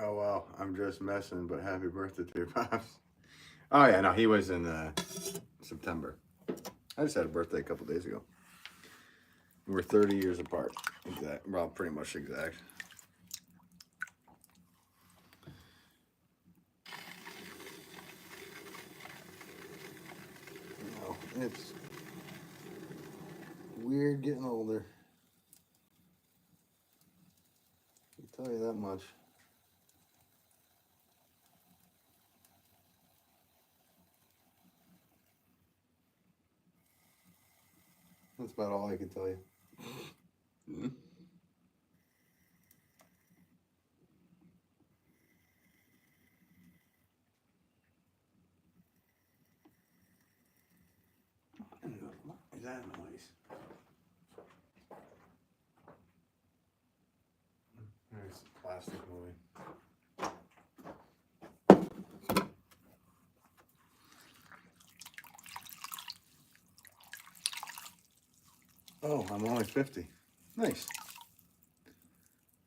Oh wow, I'm just messing, but happy birthday to your pops. Oh yeah, no, he was in September. I just had a birthday a couple days ago. We're 30 years apart. Exact, well, pretty much exact. No, it's weird getting older. I'll tell you that much. That's about all I can tell you. Mm-hmm. What is that noise? There's plastic moving. Oh, I'm only 50. Nice.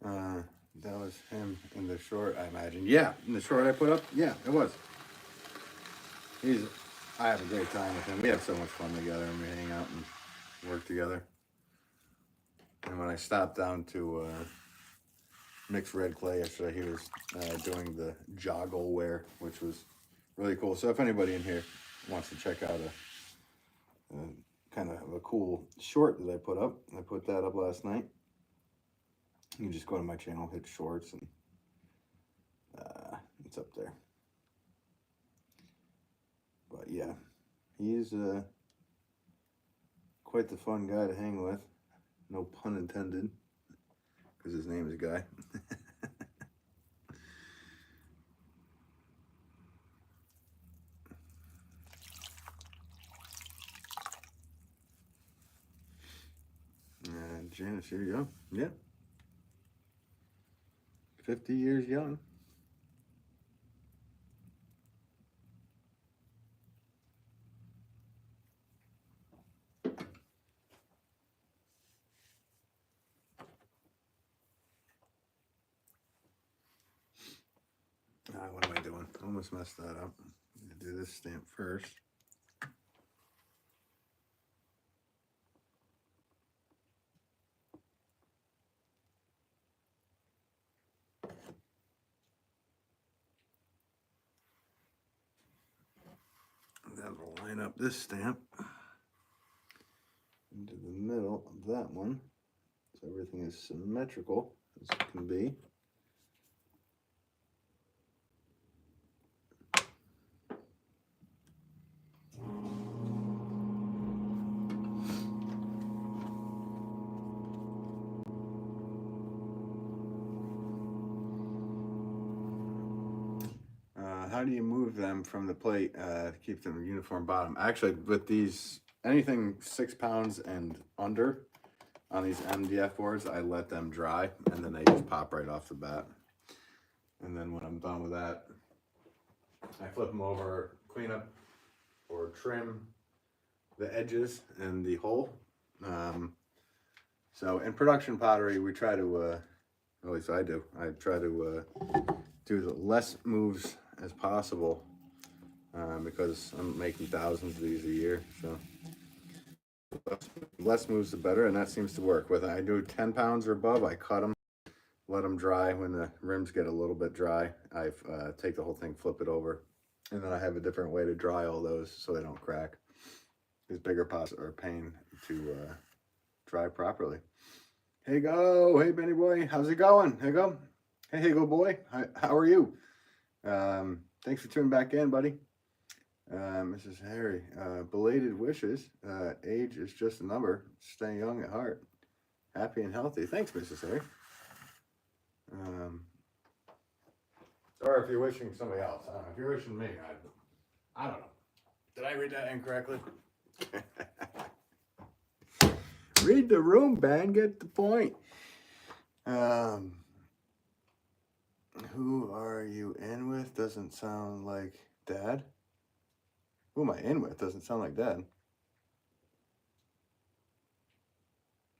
That was him in the short, I imagine. Yeah, in the short I put up. Yeah, it was. I have a great time with him. We have so much fun together, and we hang out and work together. And when I stopped down to mix red clay yesterday, he was doing the joggle wear, which was really cool. So if anybody in here wants to check out a kind of a cool short that I put that up last night. You can just go to my channel, hit shorts, and it's up there. But yeah, he's quite the fun guy to hang with. No pun intended, because his name is Guy. And Janice, here you go. Yeah. 50 years young. What am I doing? I almost messed that up. I'm gonna do this stamp first. That'll line up this stamp into the middle of that one, so everything is symmetrical as it can be. How do you move them from the plate to keep them uniform bottom? Actually, with these, anything 6 pounds and under on these MDF boards, I let them dry, and then they just pop right off the bat. And then when I'm done with that, I flip them over, clean up or trim the edges and the hole. So in production pottery, we try to, at least I do, I try to do the less moves as possible because I'm making thousands of these a year. So less moves the better, and that seems to work. Whether I do 10 pounds or above, I cut them, let them dry. When the rims get a little bit dry, I take the whole thing, flip it over, and then I have a different way to dry all those so they don't crack. These bigger pots are a pain to dry properly. Hey go, hey Benny boy, how's it going? Hey go, hey go boy, how are you? Thanks for tuning back in, buddy. Mrs. Harry, belated wishes. Age is just a number. Stay young at heart. Happy and healthy. Thanks, Mrs. Harry. Or if you're wishing somebody else. I don't know. If you're wishing me, I don't know. Did I read that incorrectly? Read the room, Ben. Get the point. Who are you in with? Doesn't sound like Dad. Who am I in with? Doesn't sound like Dad.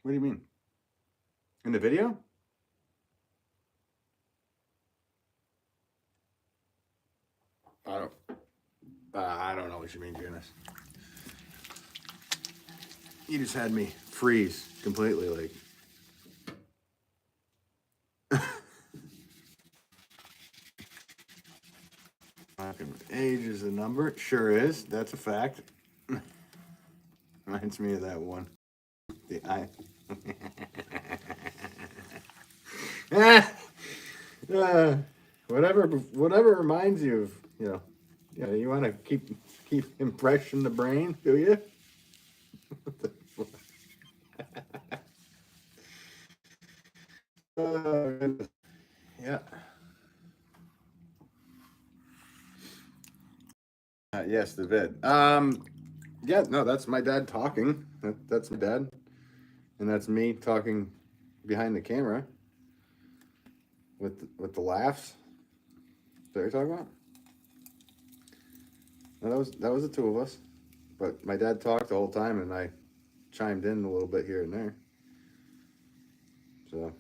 What do you mean? In the video? I don't know what you mean, Janice. You just had me freeze completely, like. Age is a number. It sure is. That's a fact. Reminds me of that one. The eye. Whatever reminds you of, you want to keep fresh in the brain, do you? Yeah. Yes, the vid. Yeah, no, that's my dad talking. That's my dad, and that's me talking behind the camera with the laughs. Is that what you're talking about? No, that was the two of us, but my dad talked the whole time, and I chimed in a little bit here and there. So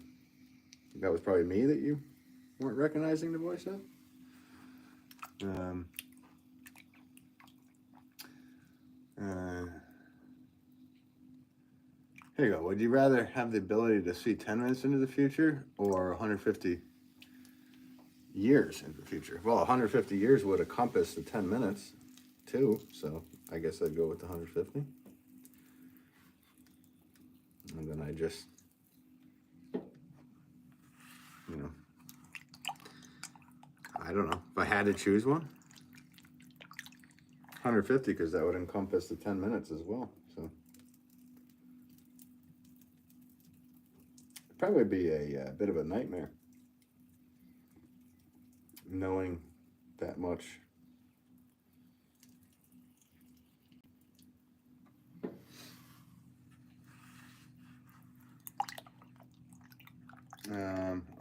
that was probably me that you weren't recognizing the voice of. Here you go. Would you rather have the ability to see 10 minutes into the future or 150 years into the future? Well, 150 years would encompass the 10 minutes too, so I guess I'd go with the 150. And then I just, I don't know. If I had to choose one, 150, because that would encompass the 10 minutes as well. So it'd probably be a bit of a nightmare knowing that much.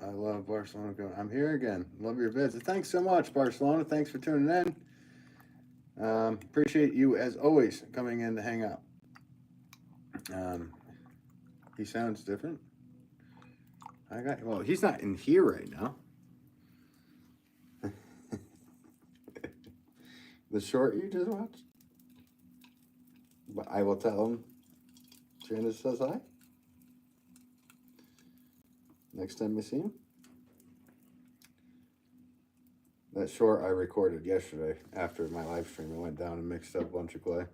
I love Barcelona. I'm here again. Love your vids. Thanks so much, Barcelona. Thanks for tuning in. Appreciate you as always coming in to hang out. He sounds different. Well, he's not in here right now. The short you just watched? But I will tell him Janice says hi. Next time you see him. That short I recorded yesterday after my live stream. I went down and mixed up a bunch of clay.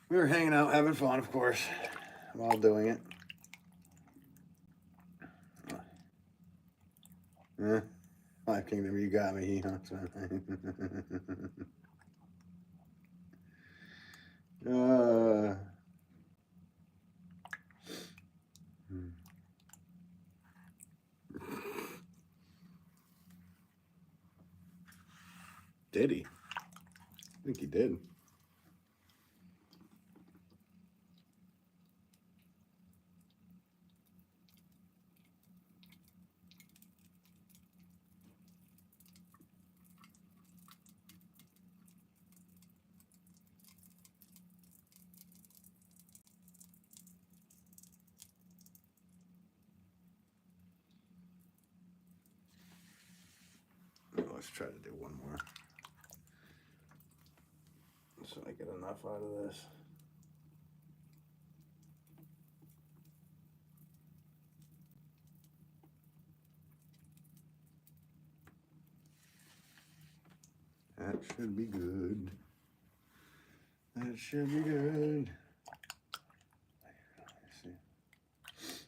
We were hanging out, having fun, of course, while doing it. Life Kingdom, you got me. Did he? I think he did. Let's try to do one more so I get enough out of this. That should be good. That should be good.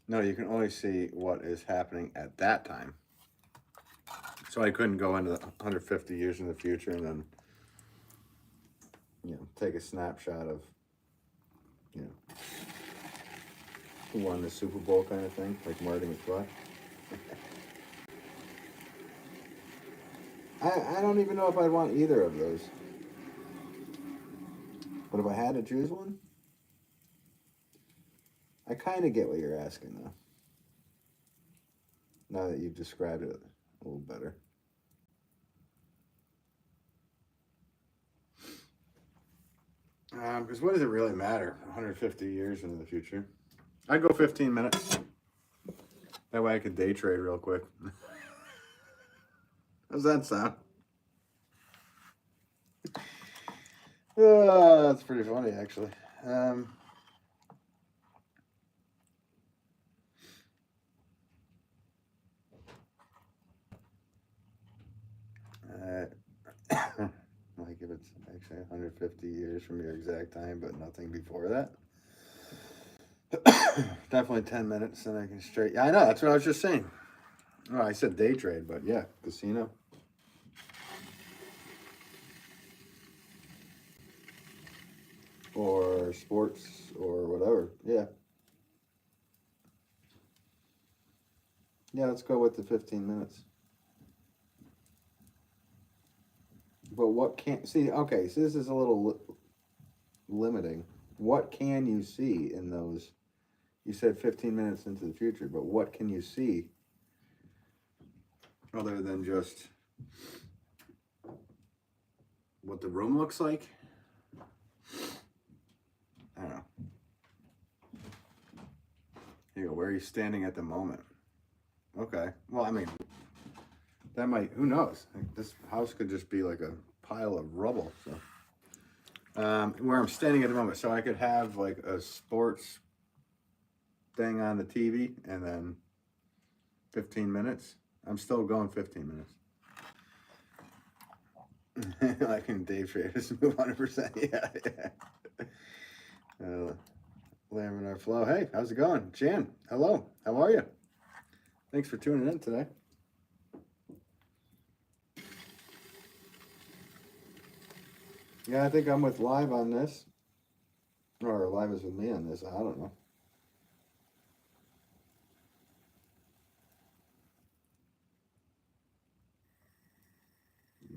No, you can only see what is happening at that time. So I couldn't go into the 150 years in the future and then, take a snapshot of, who won the Super Bowl kind of thing, like Marty McFly. I don't even know if I'd want either of those. But if I had to choose one, I kind of get what you're asking though. Now that you've described it a little better. Because what does it really matter? 150 years into the future. I'd go 15 minutes. That way I could day trade real quick. How's that sound? That's pretty funny, actually. Like if it's actually 150 years from your exact time, but nothing before that. Definitely 10 minutes, and I can straight. Yeah, I know. That's what I was just saying. Oh, I said day trade, but yeah, casino. Or sports or whatever. Yeah. Yeah, let's go with the 15 minutes. But what can't see? Okay, so this is a little limiting. What can you see in those? You said 15 minutes into the future, but what can you see other than just what the room looks like? I don't know. Here you go. Where are you standing at the moment? Okay. Well, I mean, that might, who knows? Like, this house could just be like a pile of rubble. So, where I'm standing at the moment, so I could have like a sports thing on the TV and then 15 minutes. I'm still going 15 minutes. I can day trade. Just move 100%. Yeah. Laminar flow. Hey, how's it going? Jan, hello. How are you? Thanks for tuning in today. Yeah, I think I'm with Live on this. Or Live is with me on this. I don't know.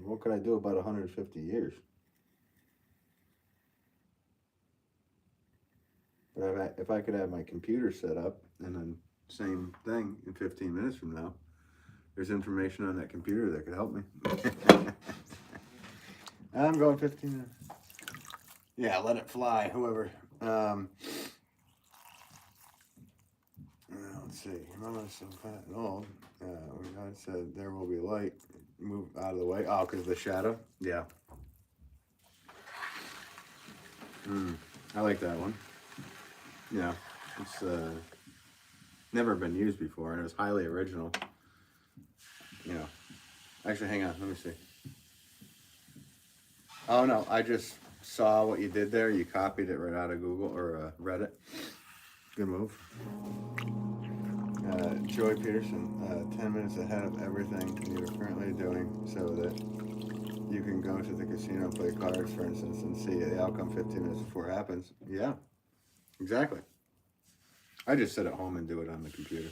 What could I do about 150 years? But if I could have my computer set up and then same thing in 15 minutes from now, there's information on that computer that could help me. I'm going 15 minutes. Yeah, let it fly, whoever. Let's see. Remember some fat and old. God said there will be light. Move out of the way. Oh, because of the shadow? Yeah. I like that one. Yeah. It's never been used before, and it was highly original. You know. Actually, hang on. Let me see. Oh, no. I just saw what you did there. You copied it right out of Google or Reddit. Good move. Joy Peterson, 10 minutes ahead of everything you're currently doing so that you can go to the casino and play cards, for instance, and see the outcome 15 minutes before it happens. Yeah, exactly. I just sit at home and do it on the computer.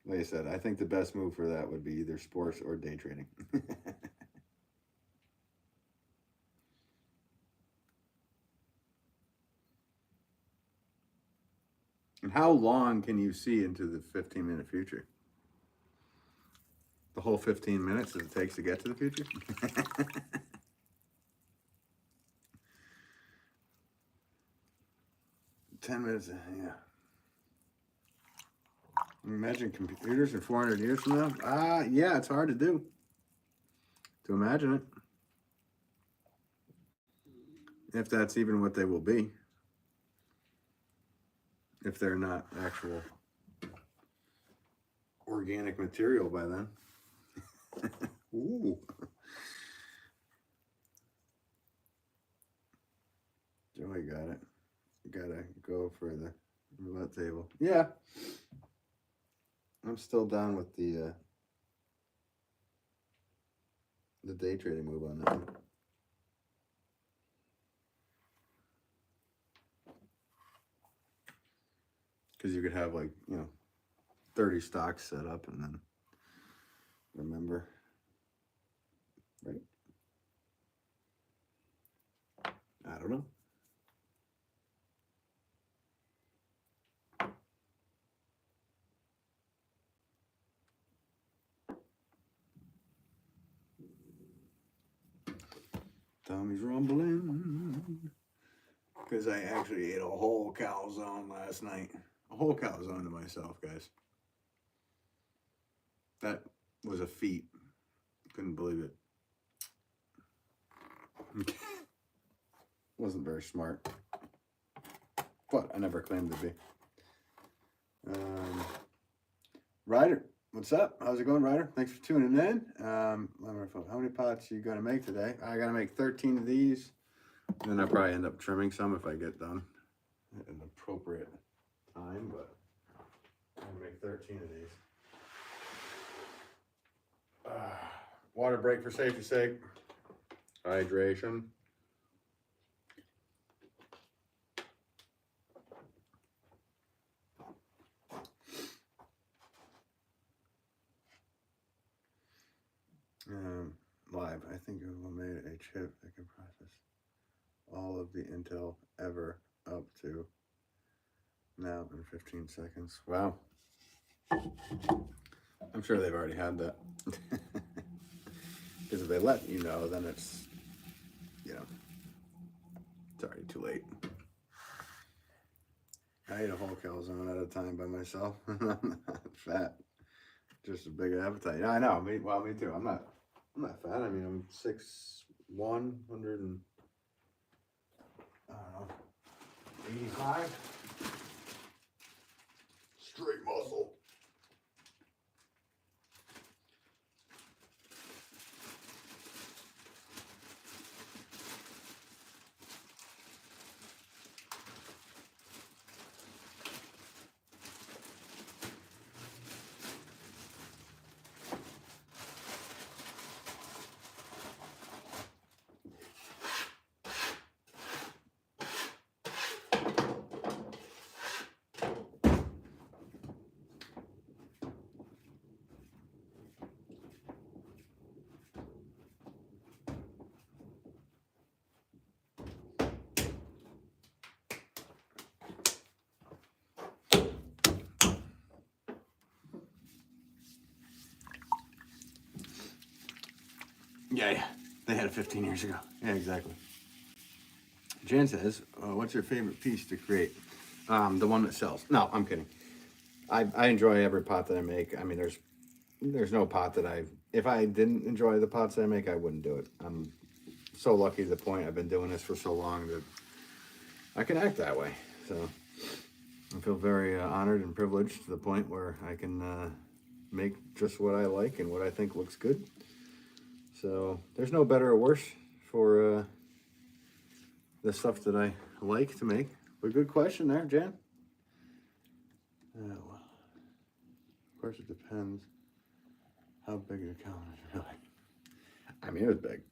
Like I said, I think the best move for that would be either sports or day trading. And how long can you see into the 15-minute future? The whole 15 minutes that it takes to get to the future? 10 minutes, yeah. Imagine computers in 400 years from now? Yeah, it's hard to do. To imagine it. If that's even what they will be. If they're not actual organic material by then. Ooh. Joey got it. Gotta go for the roulette table. Yeah. I'm still down with the day trading move on that one. Because you could have like, 30 stocks set up and then remember, right? I don't know. Tommy's rumbling. Because I actually ate a whole calzone last night. A whole calzone to myself, guys. That was a feat. Couldn't believe it. Wasn't very smart. But I never claimed to be. Ryder, what's up? How's it going, Ryder? Thanks for tuning in. How many pots are you going to make today? I got to make 13 of these. And then I'll probably end up trimming some if I get done at an appropriate time. But I'm going to make 13 of these. Water break for safety's sake. Hydration. Live. I think Google made a chip that can process all of the intel ever up to now in 15 seconds. Wow. I'm sure they've already had that. Because if they let you know, then it's, you know, it's already too late. I ate a whole calzone at a time by myself. I'm not fat. Just a big appetite. Yeah, I know. Me too. I'm not fat. I mean, I'm 6'1", 100 and, I don't know, 85. Straight muscle. Yeah, they had it 15 years ago. Yeah, exactly. Jan says, what's your favorite piece to create? The one that sells. No, I'm kidding. I enjoy every pot that I make. I mean, there's no pot that if I didn't enjoy the pots that I make, I wouldn't do it. I'm so lucky to the point I've been doing this for so long that I can act that way. So I feel very honored and privileged to the point where I can make just what I like and what I think looks good. So there's no better or worse for the stuff that I like to make. But good question there, Jan. Of course, it depends how big your calendar is really. I mean, it was big.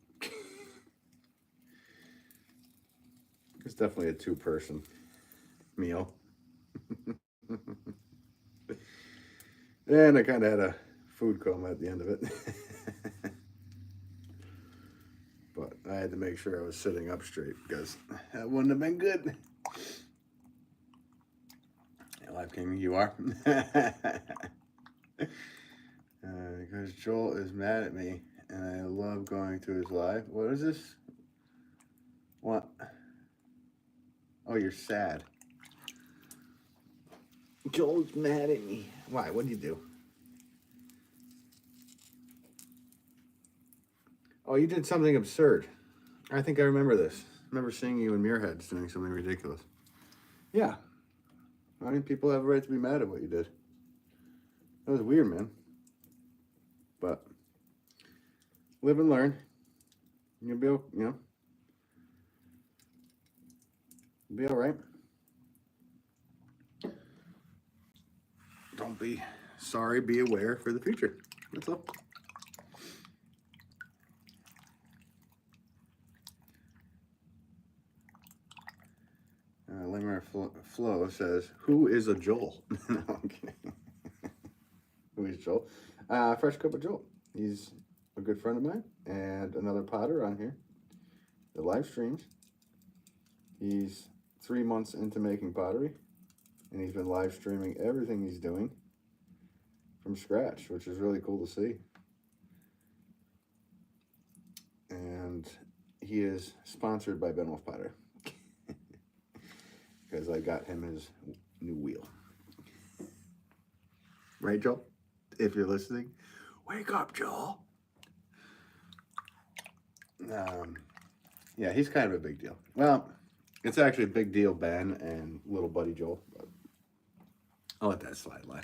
It's definitely a two-person meal. And I kind of had a food coma at the end of it. But I had to make sure I was sitting up straight because that wouldn't have been good. Live King, you are. Because Joel is mad at me and I love going to his live. What is this? What? Oh, you're sad. Joel's mad at me. Why? What did you do? Oh, you did something absurd. I think I remember this. I remember seeing you in Muirheads doing something ridiculous. Yeah. I mean, people have a right to be mad at what you did. That was weird, man. But live and learn. You'll be, you'll be all right. Don't be sorry. Be aware for the future. That's all. Limerick Flo says, "Who is a Joel?" No, I'm kidding. Who is Joel? Fresh Cup of Joel. He's a good friend of mine and another potter on here. The live streams. He's 3 months into making pottery, and he's been live streaming everything he's doing from scratch, which is really cool to see. And he is sponsored by Wolff Pottery because I got him his new wheel. Right, Joel? If you're listening, wake up, Joel. Yeah, he's kind of a big deal. Well, it's actually a big deal, Ben and little buddy Joel. But I'll let that slide lie.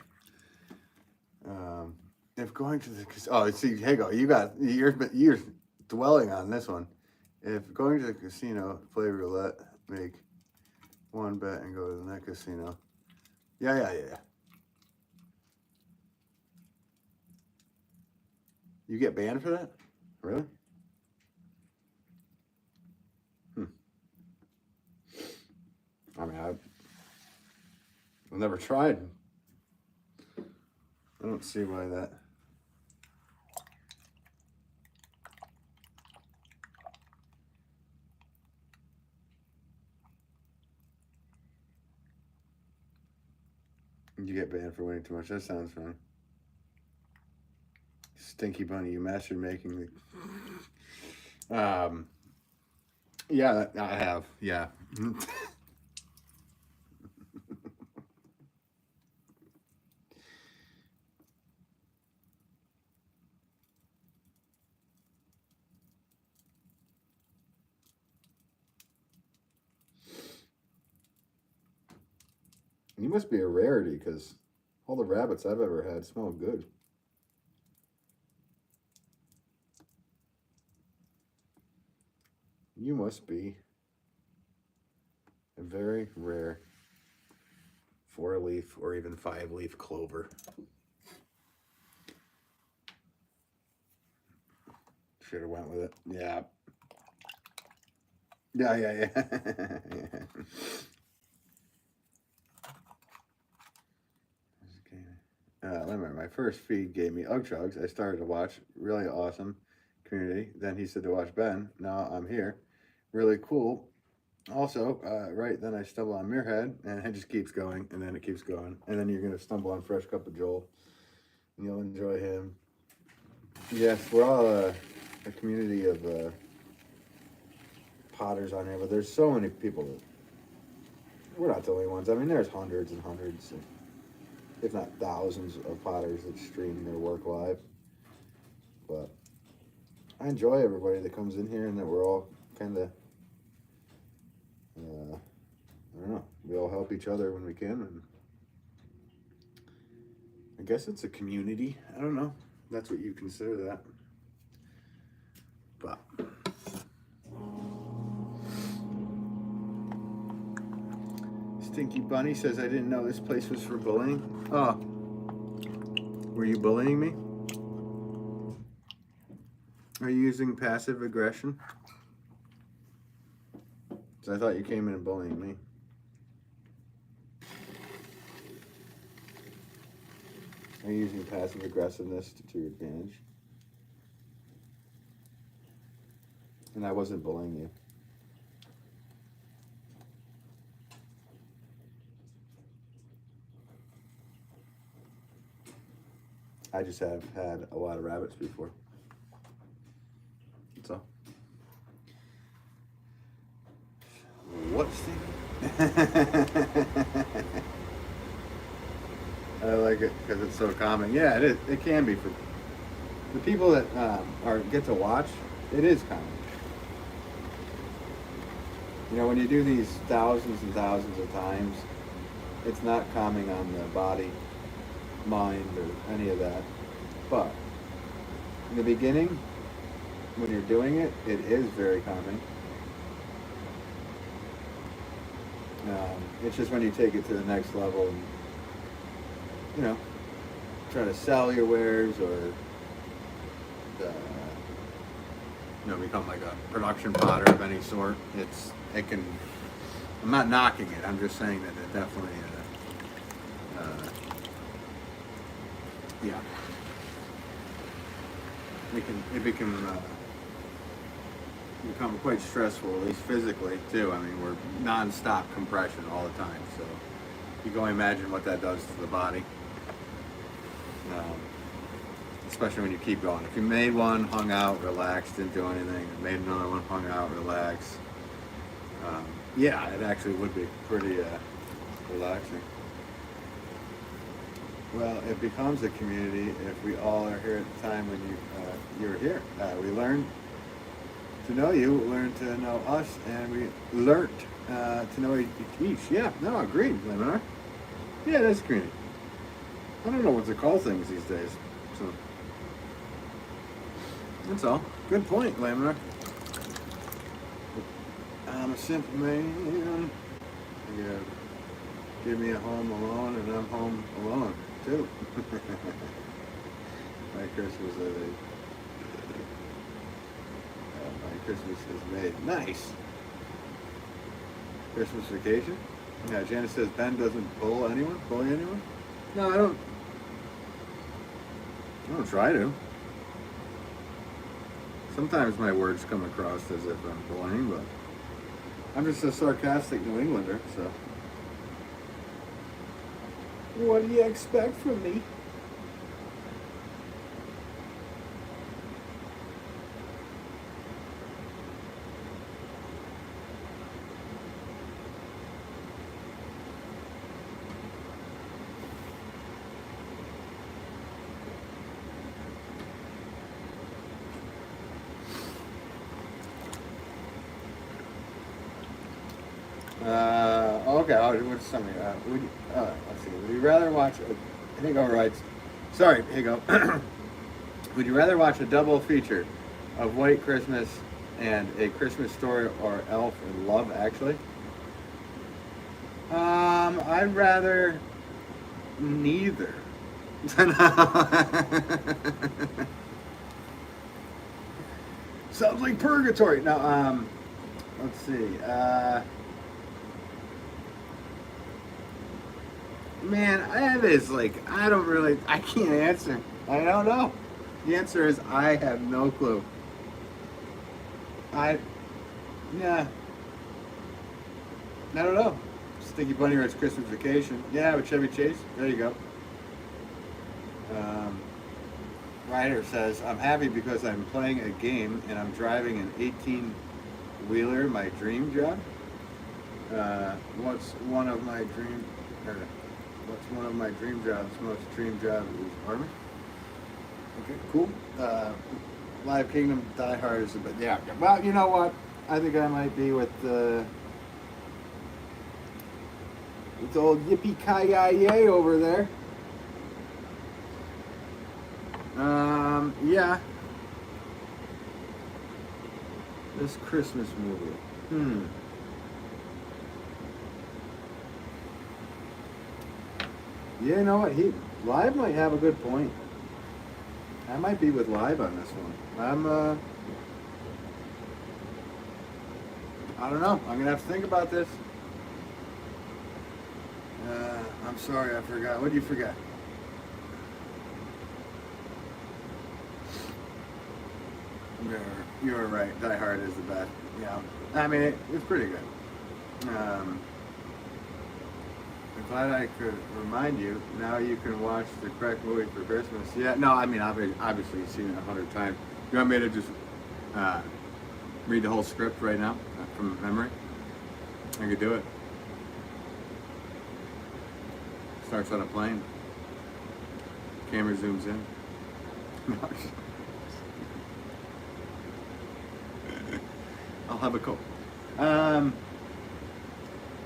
If going to the see, Hago, you're dwelling on this one. If going to the casino, play roulette, make one bet, and go to the next casino. Yeah. You get banned for that? Really? I mean, I've never tried. I don't see why that. You get banned for winning too much. That sounds funny. Stinky Bunny, you mastered making the. Yeah, I have. Yeah. You must be a rarity because all the rabbits I've ever had smell good. You must be a very rare 4-leaf or even 5-leaf clover. Should have went with it. Yeah. Yeah. Remember, my first feed gave me Ugg Chugs. I started to watch. Really awesome community. Then he said to watch Ben. Now I'm here. Really cool. Also, right then I stumble on Muirhead, and it just keeps going, and then it keeps going. And then you're going to stumble on Fresh Cup of Joel, and you'll enjoy him. Yes, we're all a community of potters on here, but there's so many people that we're not the only ones. I mean, there's hundreds and hundreds, if not thousands of potters that stream their work live. But I enjoy everybody that comes in here and that we're all kind of, I don't know, we all help each other when we can. And I guess it's a community. I don't know. That's what you consider that. But Stinky Bunny says, I didn't know this place was for bullying. Oh, were you bullying me? Are you using passive aggression? Because I thought you came in and bullying me. Are you using passive aggressiveness to your advantage? And I wasn't bullying you. I just have had a lot of rabbits before. That's all. What's the... I like it because it's so common. Yeah, it is. It can be for the people that get to watch. It is common. You know, when you do these thousands and thousands of times, it's not calming on the body, mind, or any of that. But in the beginning, when you're doing it, it is very calming. It's just when you take it to the next level and, you know, try to sell your wares or, become like a production potter of any sort. It can, I'm not knocking it, I'm just saying that it definitely yeah, it become quite stressful, at least physically too. I mean, we're non-stop compression all the time, so you can only imagine what that does to the body. Um, Especially when you keep going. If you made one, hung out, relaxed, didn't do anything, and made another one, hung out, relaxed. Yeah, it actually would be pretty relaxing. Well, it becomes a community if we all are here at the time when you're here. We learn to know you, learn to know us, and we learned to know each. Yeah, no, agreed, Leminar. Yeah, that's a community. I don't know what to call things these days, so that's all. Good point, Laminar. I'm a simple man. You give me a home alone, and I'm home alone too. My Christmas my Christmas is made. Nice. Christmas vacation. Yeah, Janice says Ben doesn't bully anyone. No, I don't try to. Sometimes my words come across as if I'm bullying, but I'm just a sarcastic New Englander, so. What do you expect from me? Okay, what's something? Let's see. Would you rather watch? Higo writes. Sorry, Higo. Would you rather watch a double feature of White Christmas and A Christmas Story or Elf in Love Actually? I'd rather neither. Sounds like purgatory. No, let's see. Man, that is like, I can't answer. I don't know. The answer is I have no clue. Yeah. I don't know. Sticky Bunny Race Christmas Vacation. Yeah, with Chevy Chase. There you go. Ryder says, I'm happy because I'm playing a game and I'm driving an 18-wheeler, my dream job. What's one of my dream jobs? Most dream job is Army. Okay, cool. Live Kingdom, Die Hard is a bit, yeah. Well, you know what? I think I might be with old Yippee-ki-yay over there. Yeah. This Christmas movie. Yeah, you know what? Live might have a good point. I might be with Live on this one. I don't know. I'm gonna have to think about this. I'm sorry, I forgot. What did you forget? You were right. Die Hard is the best. Yeah. I mean, it's pretty good. I'm glad I could remind you. Now you can watch the correct movie for Christmas. Yeah. No, I mean, obviously you've seen it 100 times. You want me to just read the whole script right now from memory? I could do it. Starts on a plane. Camera zooms in. I'll have a Coke.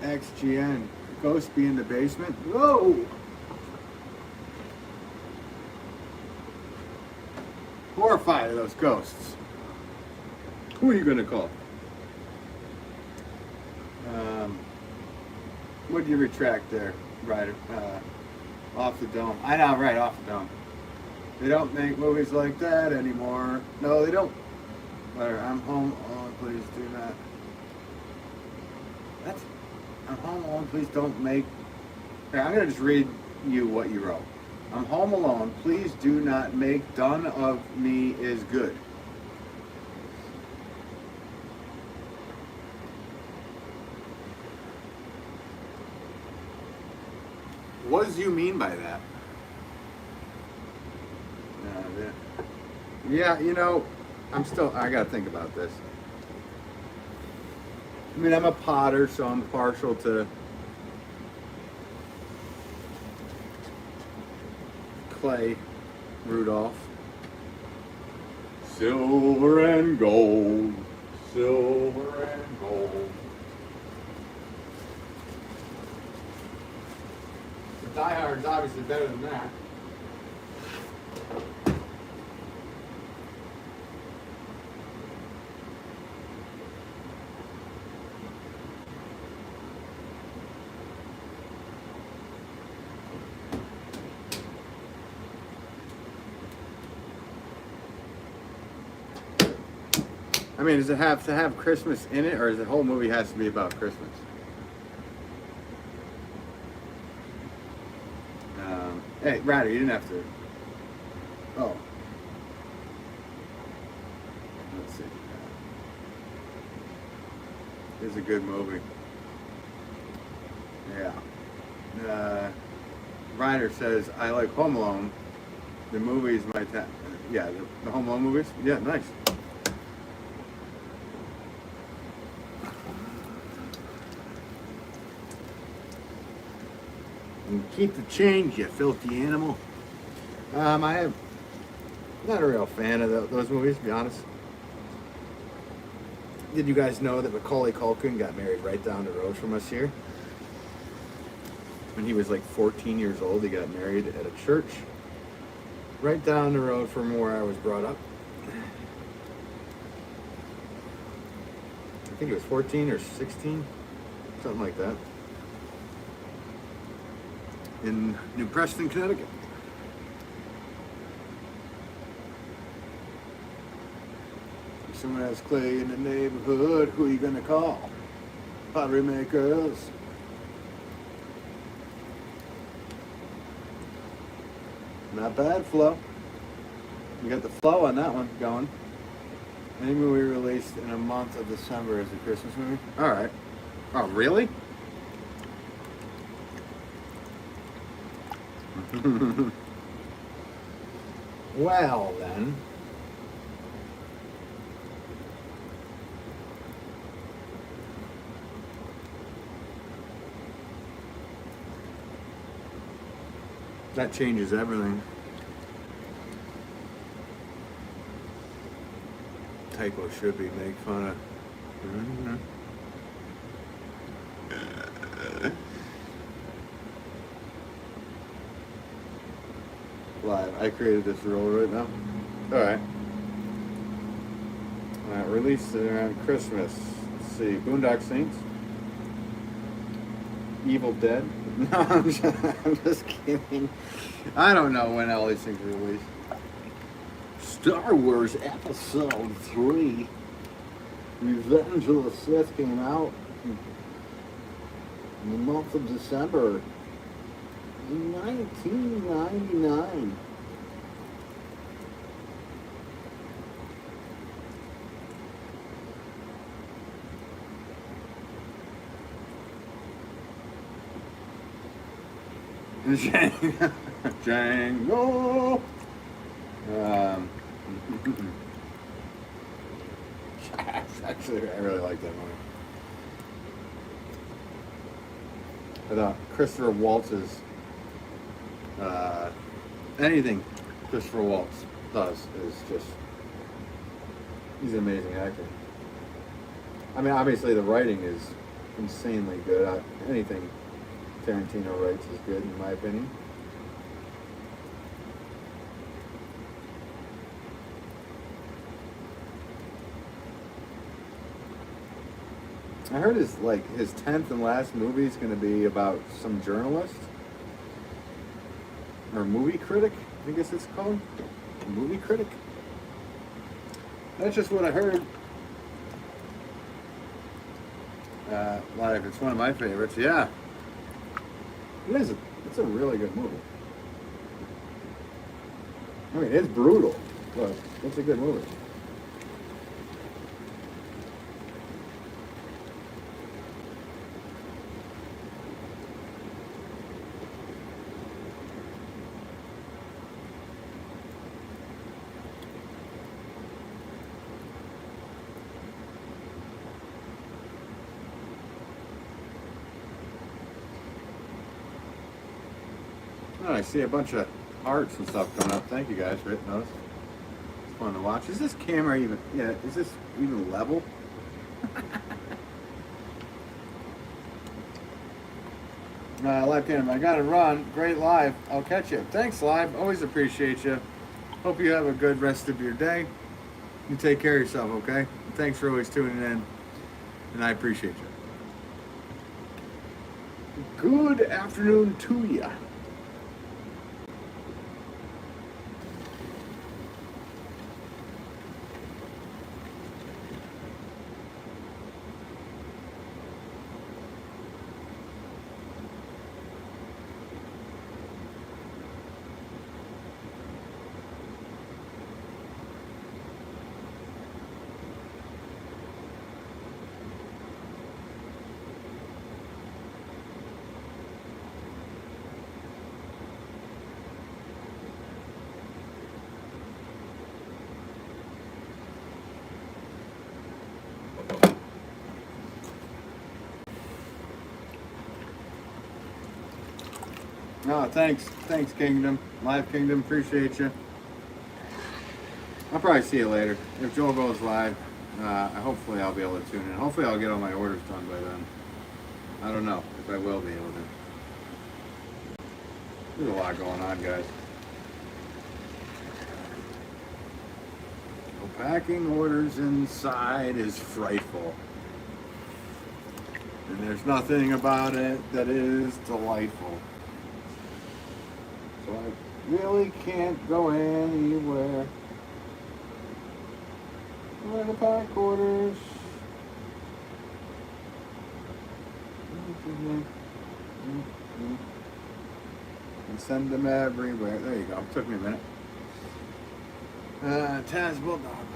XGN. Ghost be in the basement. Whoa! Horrified of those ghosts. Who are you going to call? What did you retract there, Ryder? Off the dome. I know, right, off the dome. They don't make movies like that anymore. No, they don't. Whatever, I'm home alone, please do not. I'm home alone, please don't make. Here, I'm going to just read you what you wrote. I'm home alone. Please do not make done of me is good. What do you mean by that? Yeah, you know, I gotta think about this. I mean, I'm a potter, so I'm partial to clay, Rudolph. Silver and gold, silver and gold. The Die Hard's obviously better than that. I mean, does it have to have Christmas in it, or does the whole movie has to be about Christmas? Hey, Ryder, you didn't have to. Oh. Let's see. It's a good movie. Yeah. Ryder says, I like Home Alone. The movie's my time. Yeah, the Home Alone movies? Yeah, nice. And keep the change, you filthy animal. I'm not a real fan of those movies, to be honest. Did you guys know that Macaulay Culkin got married right down the road from us here? When he was like 14 years old, he got married at a church right down the road from where I was brought up. I think it was 14 or 16, something like that. In New Preston, Connecticut. If someone has clay in the neighborhood, who are you gonna call? Pottery makers. Not bad, Flo. You got the flow on that one going. Any movie released in a month of December is a Christmas movie? Alright. Oh, really? Well, then. That changes everything. Typo should be make fun of. Live. I created this rule right now. Alright. Released around Christmas. Let's see. Boondock Saints. Evil Dead. No, I'm just kidding. I don't know when all these things are released. Star Wars Episode 3. Revenge of the Sith came out in the month of December. In 1999. Django. Actually, I really like that movie. I thought Christopher Waltz's anything Christopher Waltz does is just, he's an amazing actor. I mean, obviously the writing is insanely good. Anything Tarantino writes is good, in my opinion. I heard his 10th and last movie is going to be about some journalist or movie critic, I guess it's called. A movie critic. That's just what I heard. It's one of my favorites. Yeah, it is. It's a really good movie. I mean, it's brutal, but it's a good movie. Oh, I see a bunch of hearts and stuff coming up. Thank you guys for hitting those. It's fun to watch. Is this camera even, yeah, is this even level? Live Cam, I gotta run. Great live. I'll catch you. Thanks, live. Always appreciate you. Hope you have a good rest of your day. You take care of yourself, okay? Thanks for always tuning in, and I appreciate you. Good afternoon to you. No, thanks, Kingdom, Live Kingdom, appreciate you. I'll probably see you later. If Joel goes live, hopefully I'll be able to tune in. Hopefully I'll get all my orders done by then. I don't know if I will be able to. There's a lot going on, guys. Packing orders inside is frightful. And there's nothing about it that is delightful. So I really can't go anywhere. Where the pack orders? And send them everywhere. There you go. It took me a minute. Taz Bulldog.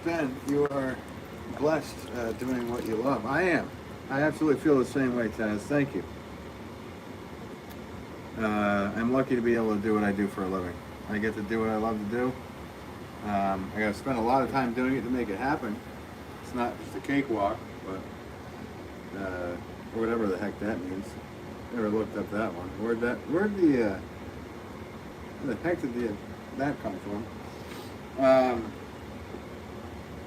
Ben, you are blessed doing what you love. I am. I absolutely feel the same way, Taz. Thank you. I'm lucky to be able to do what I do for a living. I get to do what I love to do. I got to spend a lot of time doing it to make it happen. It's not just a cakewalk, but or whatever the heck that means. Never looked up that one. Where the heck did that come from?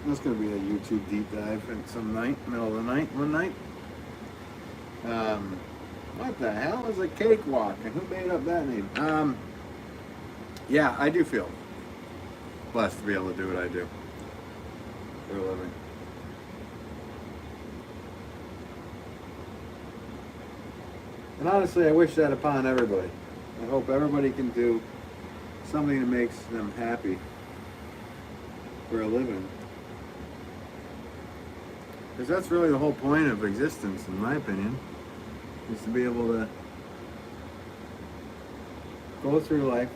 That's going to be a YouTube deep dive at some night, middle of the night, one night. What the hell is a cakewalk? And who made up that name? Yeah, I do feel blessed to be able to do what I do for a living. And honestly, I wish that upon everybody. I hope everybody can do something that makes them happy for a living. Because that's really the whole point of existence, in my opinion, is to be able to go through life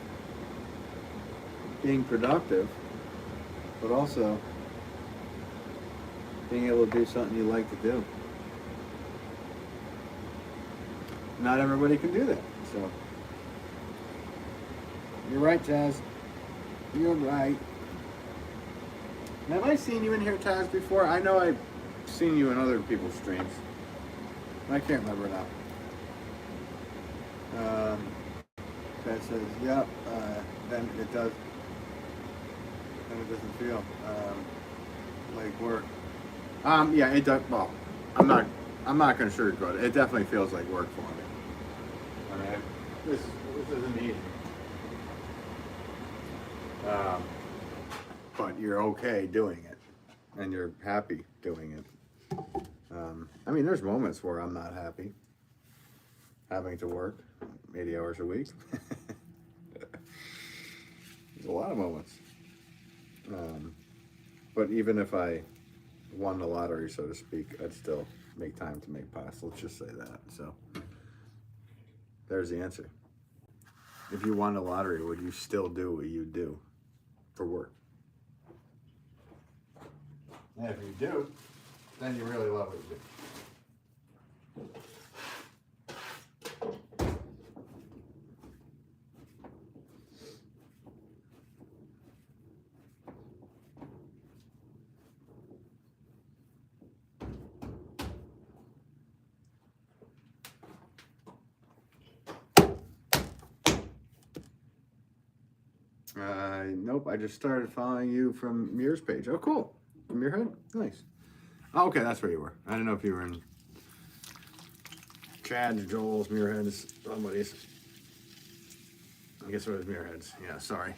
being productive, but also being able to do something you like to do. Not everybody can do that, so. You're right, Taz. You're right. Have I seen you in here, Taz, before? I know I've seen you in other people's streams. I can't remember now. Taz says, yep, then it does. Then it doesn't feel like work. Yeah, it does. Well, I'm not going to sugarcoat it. It definitely feels like work for me. I mean, this isn't easy. But you're okay doing it, and you're happy doing it. I mean, there's moments where I'm not happy having to work 80 hours a week. There's a lot of moments. But even if I won the lottery, so to speak, I'd still make time to make pasta. Let's just say that. So there's the answer. if you won the lottery, would you still do what you do for work? And if you do, then you really love what you do. Nope, I just started following you from Muir's page. Oh, cool. From your head? Nice. Oh, okay, that's where you were. I didn't know if you were in Chad's, Joel's, Muirhead's, somebody's. I guess it was Muirhead's. Yeah, sorry.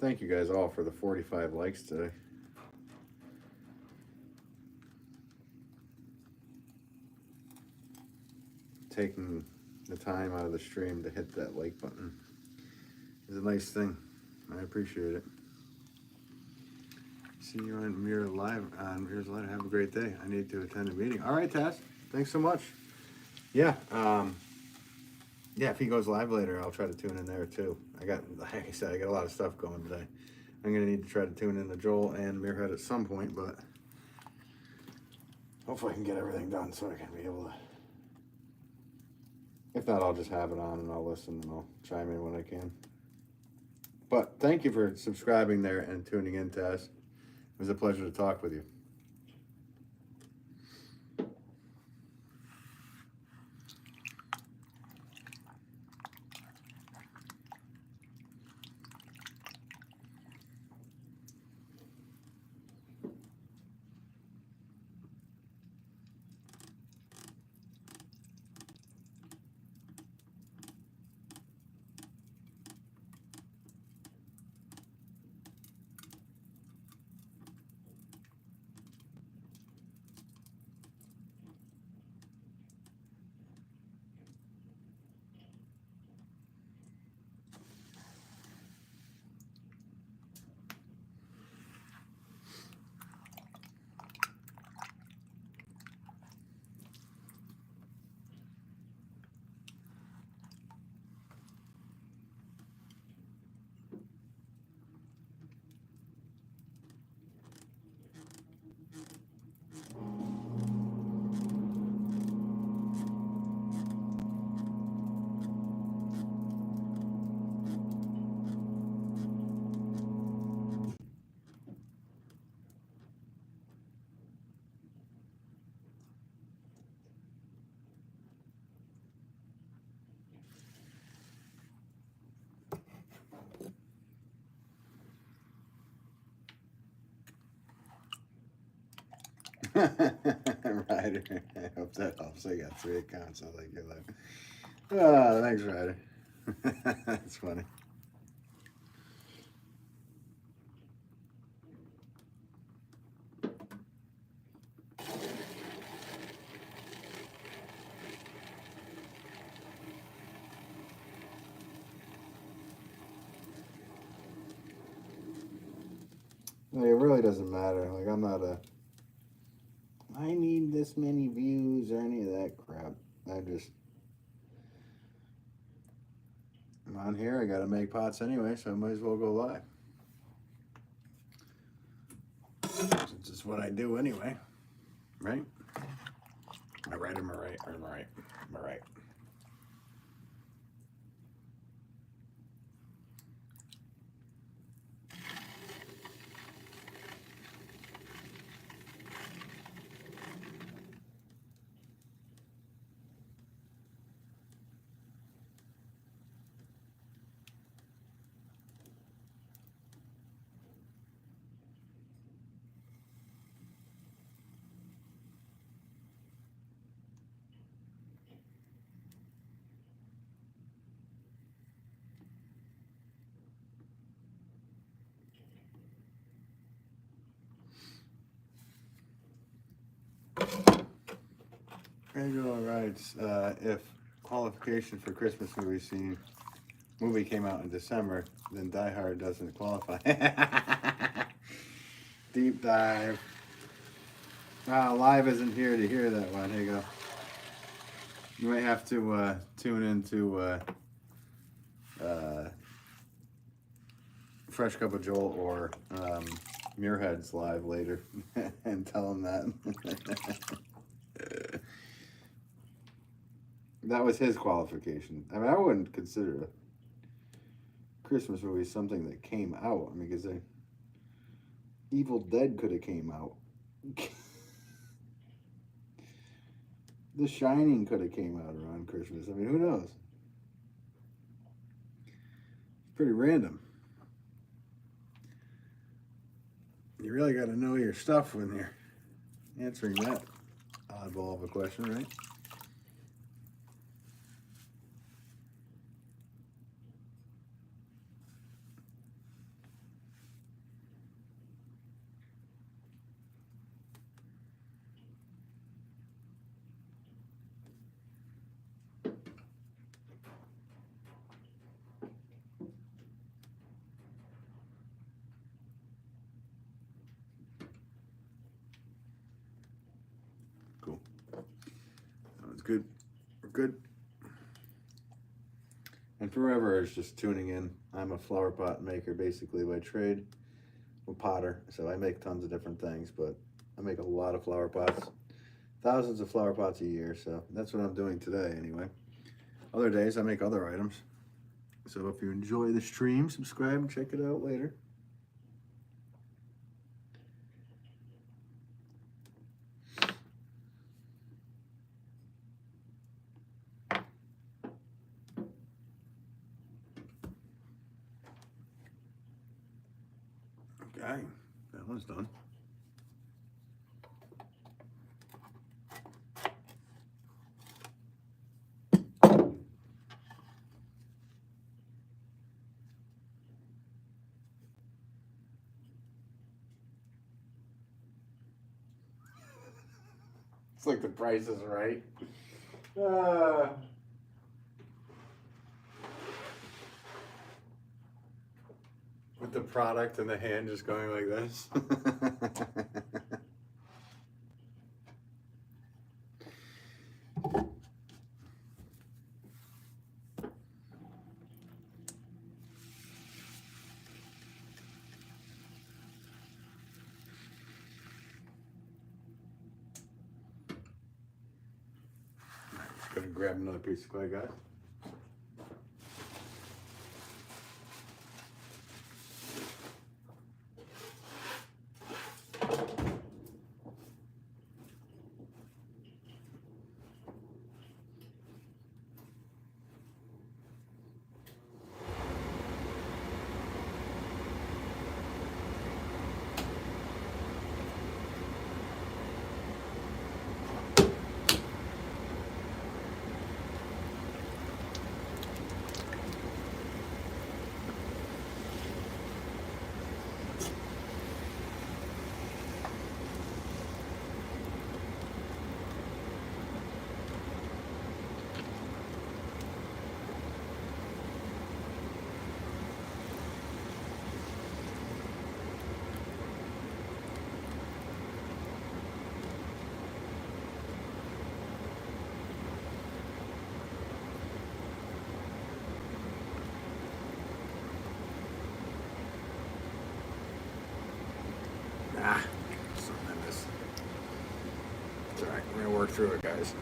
Thank you guys all for the 45 likes today. Taking the time out of the stream to hit that like button is a nice thing. I appreciate it. See you on Muir Live. On Muir's Live. Have a great day. I need to attend a meeting. All right, Taz. Thanks so much. Yeah. Yeah, if he goes live later, I'll try to tune in there too. Like I said, I got a lot of stuff going today. I'm gonna need to try to tune in to Joel and Muirhead at some point, but hopefully I can get everything done so I can be able to. If not, I'll just have it on and I'll listen and I'll chime in when I can. But thank you for subscribing there and tuning in, Taz. It was a pleasure to talk with you. Ryder, I hope that helps. I got 3 accounts. I like your life. Oh, thanks, Ryder. That's funny. Like, it really doesn't matter. Like, I'm not a. I need this many views or any of that crap. I'm on here. I gotta make pots anyway, so I might as well go live. Since it's what I do anyway, right? Am I right? Am I right? Or am I right? Am I right? Angela writes, if qualification for Christmas movie came out in December, then Die Hard doesn't qualify. Deep dive. Live isn't here to hear that one. Here you go. You might have to tune into Fresh Cup of Joel or Muirhead's live later and tell him that. That was his qualification. I mean, I wouldn't consider a Christmas movie something that came out. I mean, because Evil Dead could have came out. The Shining could have came out around Christmas. I mean, who knows? It's pretty random. You really got to know your stuff when you're answering that oddball of a question, right? Cool. That was good. We're good. And for whoever is just tuning in, I'm a flower pot maker basically by trade. I'm a potter, so I make tons of different things, but I make a lot of flower pots. Thousands of flower pots a year, so that's what I'm doing today anyway. Other days I make other items. So if you enjoy the stream, subscribe and check it out later. Okay, that one's done. It's like The Price is Right. With the product and the hand just going like this. Just gonna grab another piece of clay, guys. Something in this. It's alright, we're gonna work through it, guys.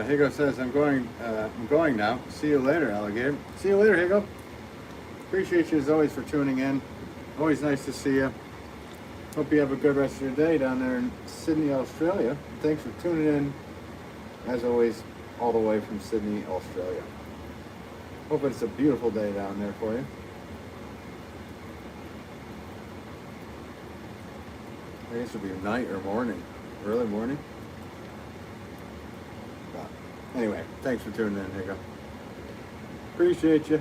Higo says, I'm going now. See you later, alligator. See you later, Higo. Appreciate you as always for tuning in. Always nice to see you. Hope you have a good rest of your day down there in Sydney, Australia. Thanks for tuning in, as always, all the way from Sydney, Australia. Hope it's a beautiful day down there for you. I guess it'll be night or morning, early morning. But anyway, thanks for tuning in, Higo. Appreciate you.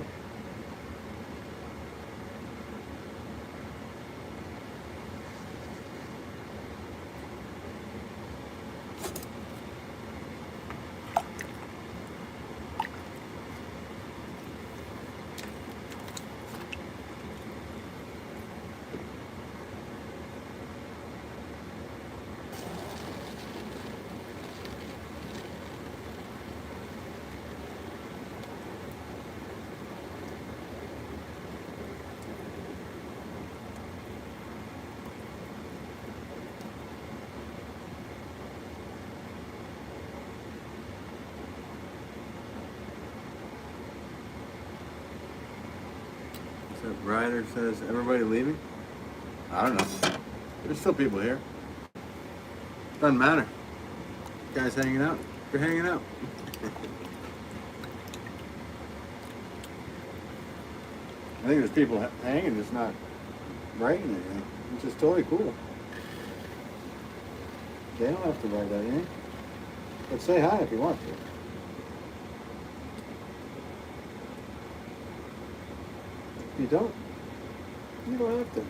Ryder says, everybody leaving? I don't know. There's still people here. Doesn't matter. You guys hanging out? You're hanging out. I think there's people hanging, just not writing anything, which is totally cool. They don't have to write anything. But say hi if you want to. If you don't have to.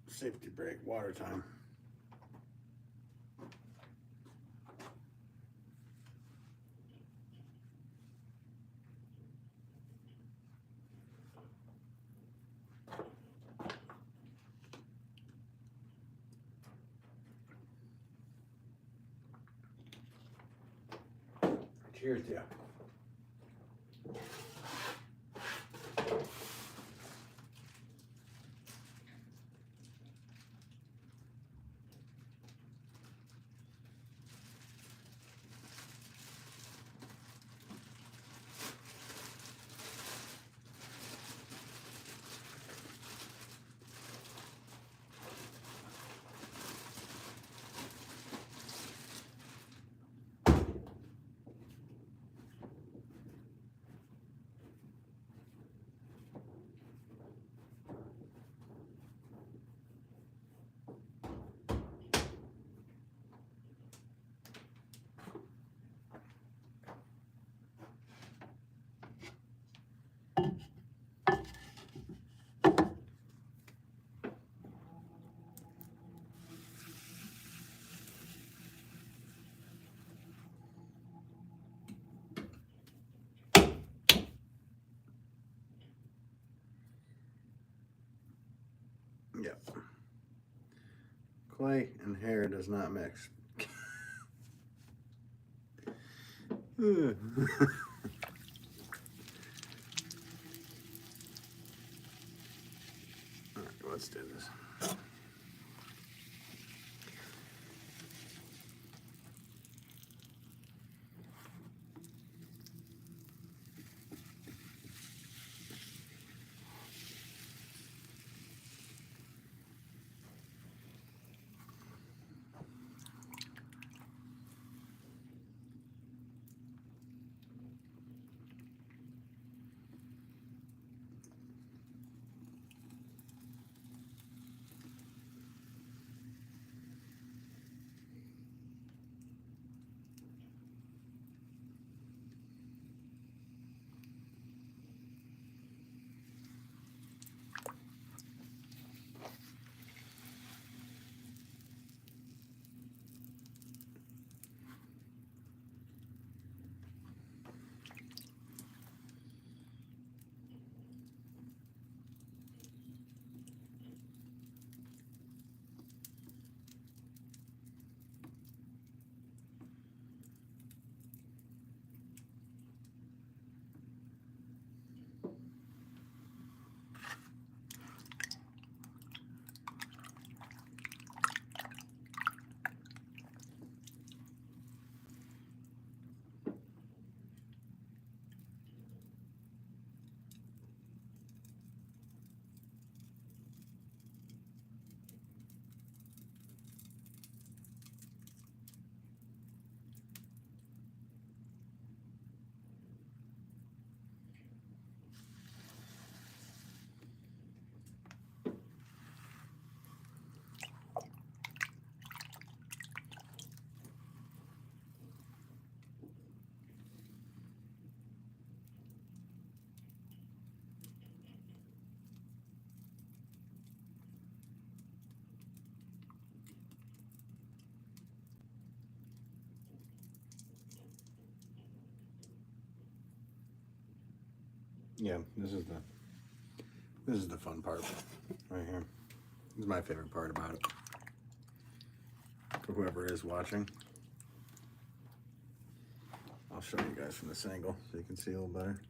Safety break, water time. Cheers to you. Yep. Clay and hair does not mix. Alright, let's do this. Yeah, this is the fun part right here. This is my favorite part about it. For whoever is watching, I'll show you guys from this angle so you can see a little better.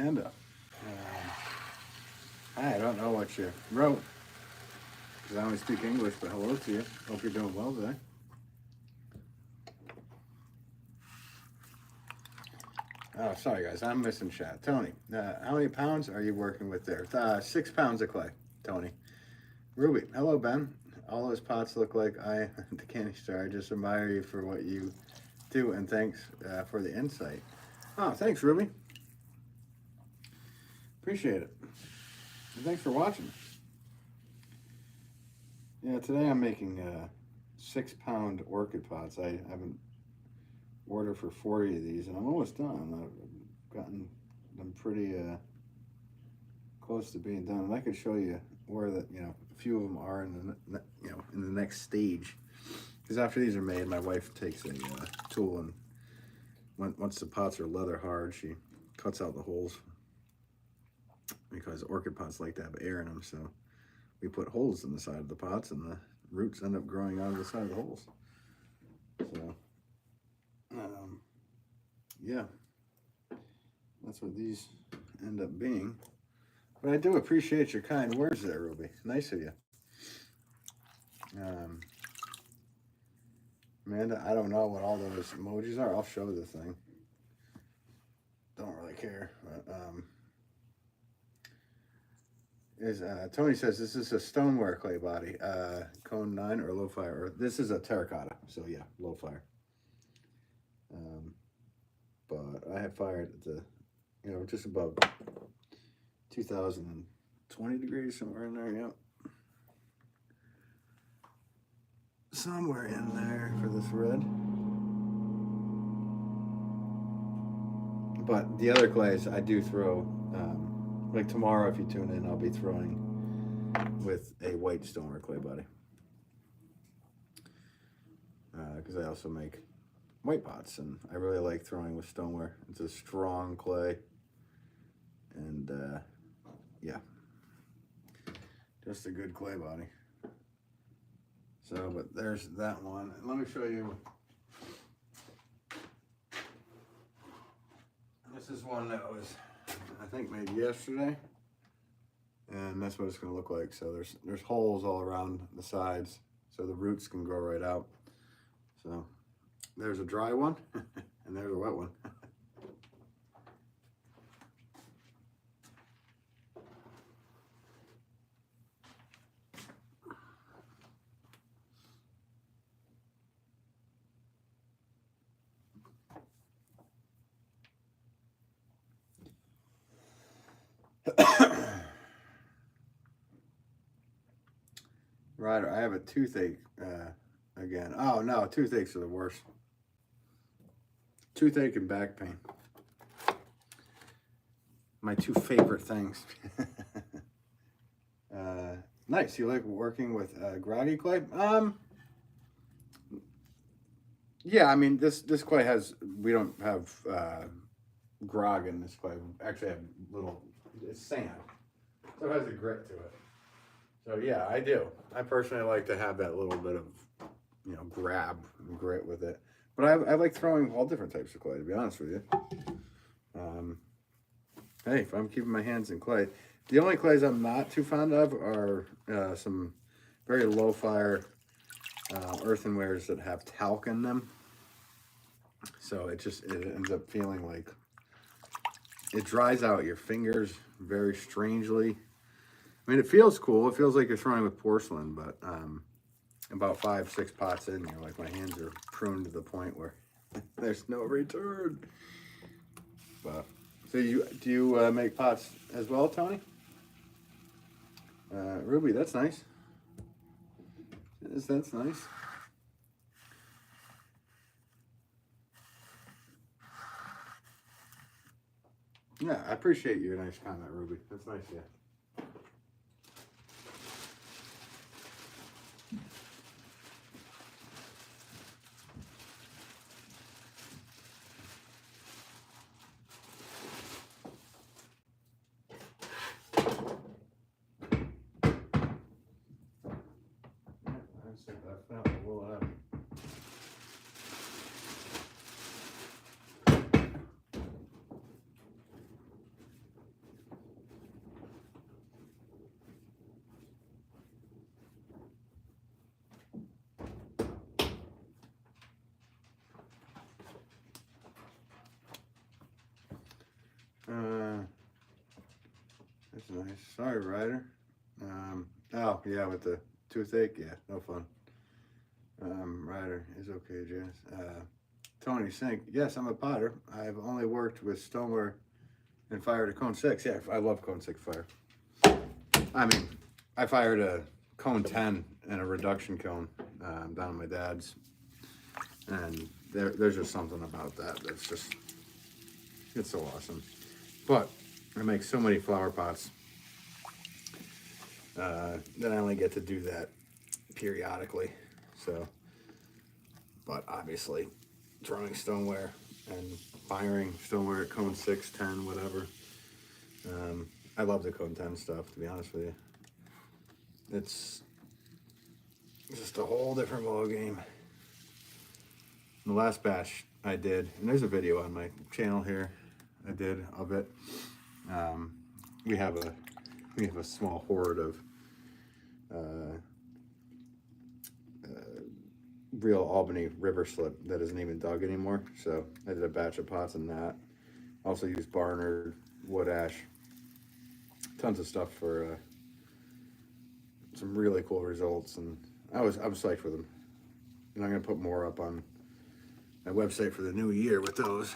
Amanda. I don't know what you wrote, because I only speak English, but hello to you. Hope you're doing well today. Oh, sorry guys, I'm missing chat. Tony, how many pounds are you working with there? 6 pounds of clay, Tony. Ruby, hello Ben. All those pots look like the candy star. I just admire you for what you do, and thanks for the insight. Oh, thanks Ruby. Appreciate it. And thanks for watching. Yeah, today I'm making 6 pound orchid pots. I haven't ordered for 40 of these, and I'm almost done. I've gotten them pretty close to being done, and I could show you where a few of them are in the in the next stage. Because after these are made, my wife takes a tool, and once the pots are leather hard, she cuts out the holes, because orchid pots like to have air in them. So we put holes in the side of the pots, and the roots end up growing out of the side of the holes. So yeah, that's what these end up being. But I do appreciate your kind words there, Ruby. Nice of you. Amanda, I don't know what all those emojis are. I'll show the thing. Don't really care. But, Tony says this is a stoneware clay body, cone 9 or low fire. Or this is a terracotta, so yeah, low fire. But I have fired at the, just above 2020 degrees, somewhere in there, yep. Somewhere in there for the thread. But the other clays I do throw, like tomorrow if you tune in, I'll be throwing with a white stoneware clay body. Because I also make white pots, and I really like throwing with stoneware. It's a strong clay, and yeah, just a good clay body. So, but there's that one. And let me show you. This is one that was, I think, made yesterday, and that's what it's going to look like. So there's holes all around the sides, so the roots can grow right out. So there's a dry one, and there's a wet one. Ryder, I have a toothache again. Oh no, toothaches are the worst. Toothache and back pain. My two favorite things. Nice. You like working with groggy clay? Yeah, I mean this clay has, we don't have grog in this clay. We actually have it's sand, so it has a grit to it. So yeah, I do. I personally like to have that little bit of, grab and grit with it. But I like throwing all different types of clay, to be honest with you. Hey, if I'm keeping my hands in clay. The only clays I'm not too fond of are some very low fire earthenwares that have talc in them. So it ends up feeling like it dries out your fingers very strangely. I mean, it feels cool. It feels like you're throwing with porcelain, but about 5-6 pots in, you're like, my hands are pruned to the point where there's no return. But so do you make pots as well, Tony? Ruby, that's nice. That's nice. Yeah, I appreciate your nice comment, Ruby. That's nice, yeah. That's nice. Sorry, Ryder. Oh, yeah, with the toothache, yeah, no fun. Ryder is okay, Janice. Tony Sink, yes, I'm a potter. I've only worked with stoneware and fired a cone 6. Yeah, I love cone 6 fire. I mean, I fired a cone 10 and a reduction cone down at my dad's. And there's just something about that that's just, it's so awesome. But I make so many flower pots that I only get to do that periodically. So, but obviously, throwing stoneware and firing stoneware at cone 6, 10, whatever. I love the cone 10 stuff, to be honest with you. It's just a whole different ball game. The last batch I did, and there's a video on my channel here I did of it. We have a small hoard of real Albany river slip that isn't even dug anymore. So I did a batch of pots in that. Also used Barnard, wood ash, tons of stuff for some really cool results, and I was psyched with them. And I'm gonna put more up on my website for the new year with those.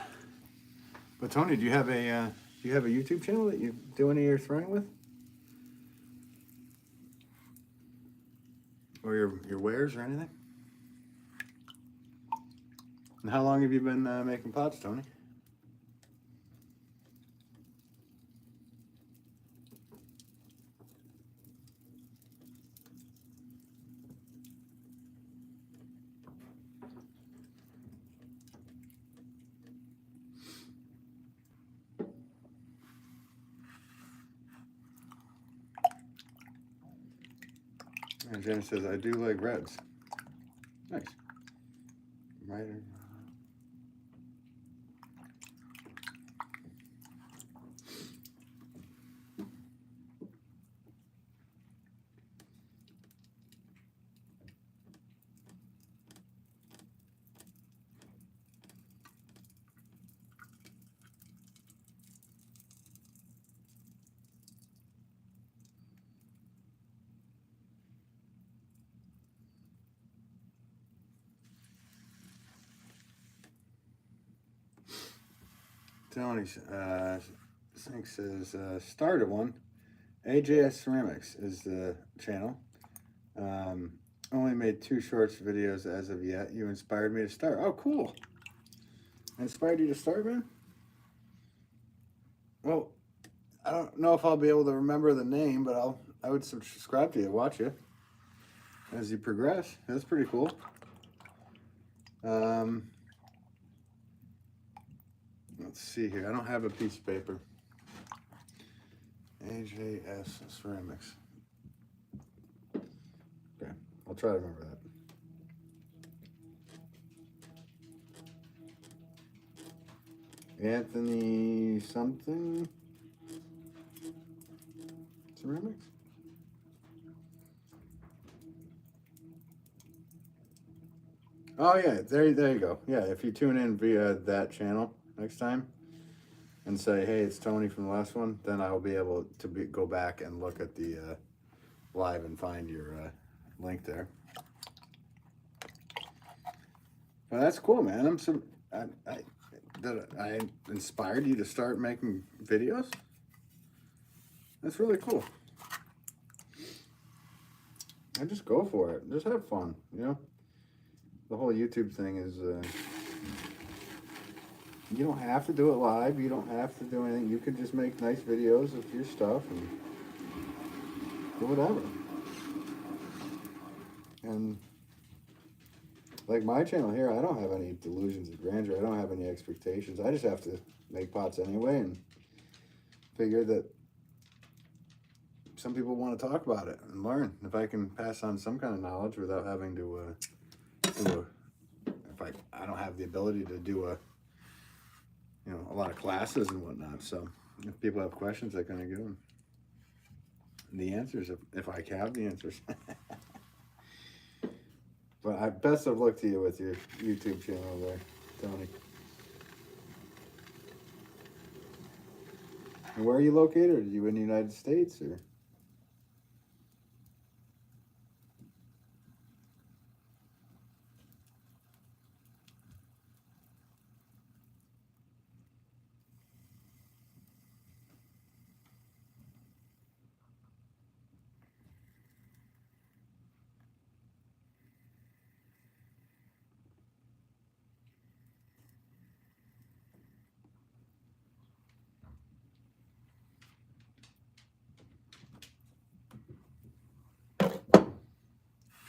But Tony, do you have a YouTube channel that you do any of your throwing with, or your wares or anything? And how long have you been making pots, Tony? And Jen says, I do like reds. Nice. Right. Tony Sink says, started one. AJS Ceramics is the channel. Only made 2 shorts videos as of yet. You inspired me to start. Oh, cool. I inspired you to start, man? Well, I don't know if I'll be able to remember the name, but I would subscribe to you, watch you as you progress. That's pretty cool. Let's see here. I don't have a piece of paper. AJS Ceramics. Okay, I'll try to remember that. Anthony something Ceramics? Oh yeah, there you go. Yeah, if you tune in via that channel next time and say, hey, it's Tony from the last one, then I will be able to go back and look at the live and find your link there. Well, that's cool, man. I inspired you to start making videos. That's really cool. I just go for it. Just have fun, you know? The whole YouTube thing is, you don't have to do it live. You don't have to do anything. You could just make nice videos of your stuff and do whatever. And like my channel here, I don't have any delusions of grandeur. I don't have any expectations. I just have to make pots anyway and figure that some people want to talk about it and learn. If I can pass on some kind of knowledge without having to if I don't have the ability to do a lot of classes and whatnot. So if people have questions, I kind of give them the answers if I have the answers. But best of luck to you with your YouTube channel there, Tony. And where are you located? Are you in the United States or?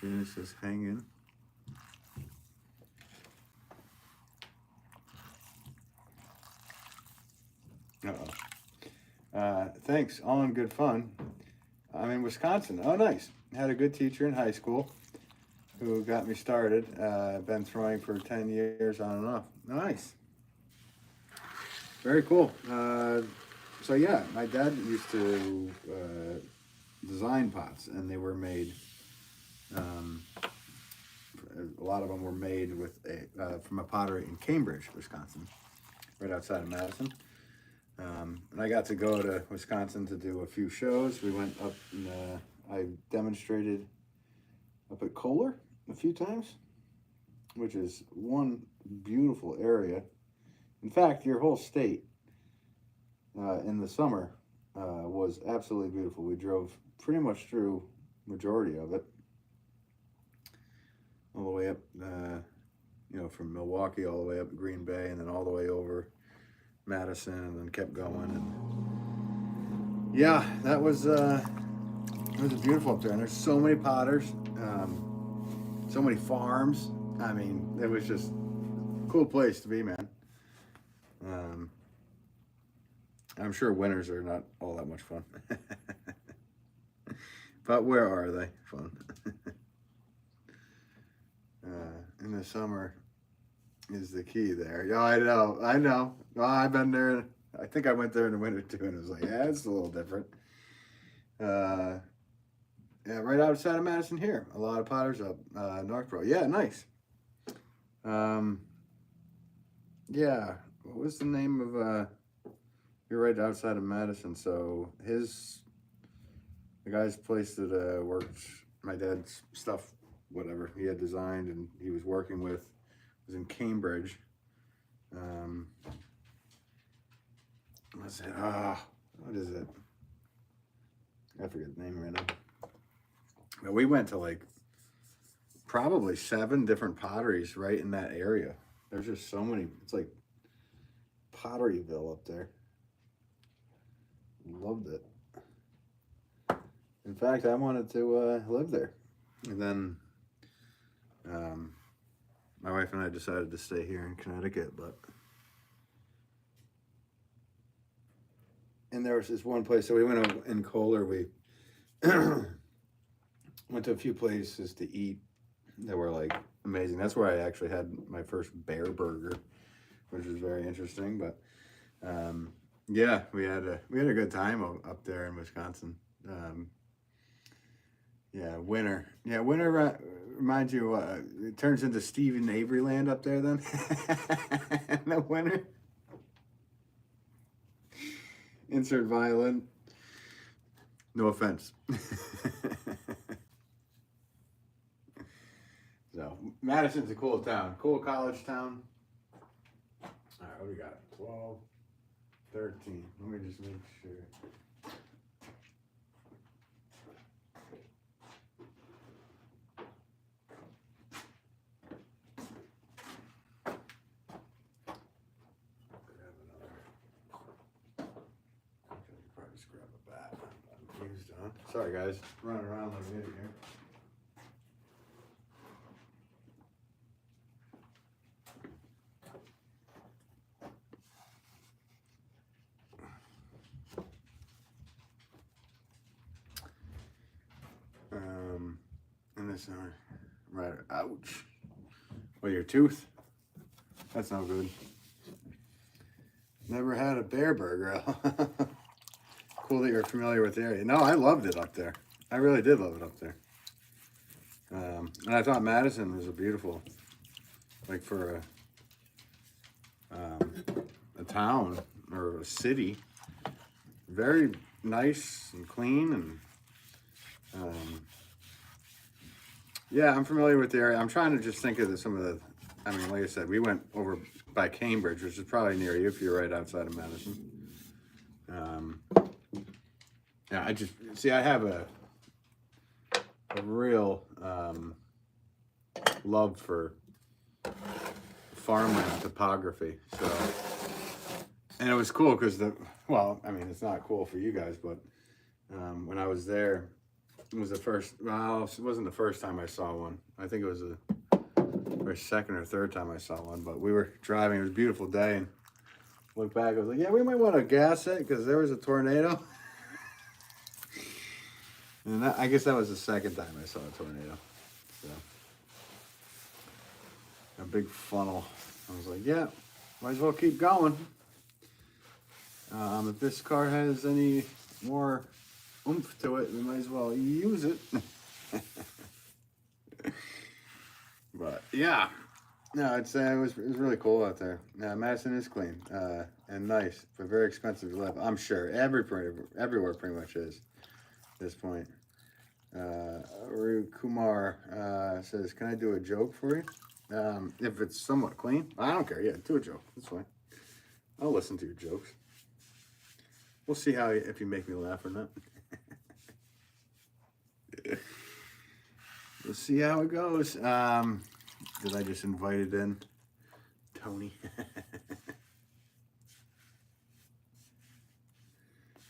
Venus is hanging. Uh-oh. Thanks. All in good fun. I'm in Wisconsin. Oh, nice. Had a good teacher in high school who got me started. Been throwing for 10 years on and off. Nice. Very cool. So yeah, my dad used to design pots, and they were made. A lot of them were made with from a pottery in Cambridge, Wisconsin, right outside of Madison. And I got to go to Wisconsin to do a few shows. We went up and I demonstrated up at Kohler a few times, which is one beautiful area. In fact, your whole state in the summer was absolutely beautiful. We drove pretty much through majority of it, all the way up, from Milwaukee all the way up to Green Bay, and then all the way over Madison, and then kept going. And yeah, it was beautiful up there. And there's so many potters, so many farms. I mean, it was just a cool place to be, man. I'm sure winters are not all that much fun. But where are they? Fun. In the summer is the key there. Yeah, I know. Well, I've been there. I think I went there in the winter too, and it was like, yeah, it's a little different. Yeah, right outside of Madison here. A lot of potters up Northborough. Yeah, nice. Yeah, what was the name of you're right outside of Madison, so the guy's place that worked my dad's stuff, whatever he had designed and he was working with, was in Cambridge. What's it? What is it? I forget the name right now. But we went to like probably 7 different potteries right in that area. There's just so many. It's like Potteryville up there. Loved it. In fact, I wanted to live there. And then my wife and I decided to stay here in Connecticut, and there was this one place, so we went in Kohler, we went to a few places to eat that were like amazing. That's where I actually had my first bear burger, which was very interesting. But yeah, we had a good time up there in Wisconsin. Yeah, winter. Yeah, winter reminds you, it turns into Stephen Avery land up there then. In the winter. Insert violin. No offense. So, Madison's a cool town. Cool college town. All right, what do we got? 12, 13. Let me just make sure. Sorry guys, running around like an idiot here. And this right, ouch. Well, your tooth. That's no good. Never had a bear burger. Cool that you're familiar with the area. No, I loved it up there. I really did love it up there. And I thought Madison was a beautiful, like for a town or a city, very nice and clean, and yeah, I'm familiar with the area. I'm trying to just think of some of the, I mean, like I said, we went over by Cambridge, which is probably near you if you're right outside of Madison. Yeah, I just, see, I have a real love for farmland topography. So, and it was cool because well, I mean, it's not cool for you guys, but when I was there, it was the first, well, it wasn't the first time I saw one. I think it was the second or third time I saw one, but we were driving, it was a beautiful day, and looked back, I was like, yeah, we might want to gas it because there was a tornado. And I guess that was the second time I saw a tornado. So, a big funnel. I was like, yeah, might as well keep going. If this car has any more oomph to it, we might as well use it. But yeah, no, it was really cool out there. Madison is clean and nice, but very expensive to live. I'm sure everywhere pretty much is at this point. Kumar says, "Can I do a joke for you? If it's somewhat clean, I don't care. Yeah, do a joke. That's fine. I'll listen to your jokes. We'll see if you make me laugh or not." We'll see how it goes. Did I just invite it in? Tony.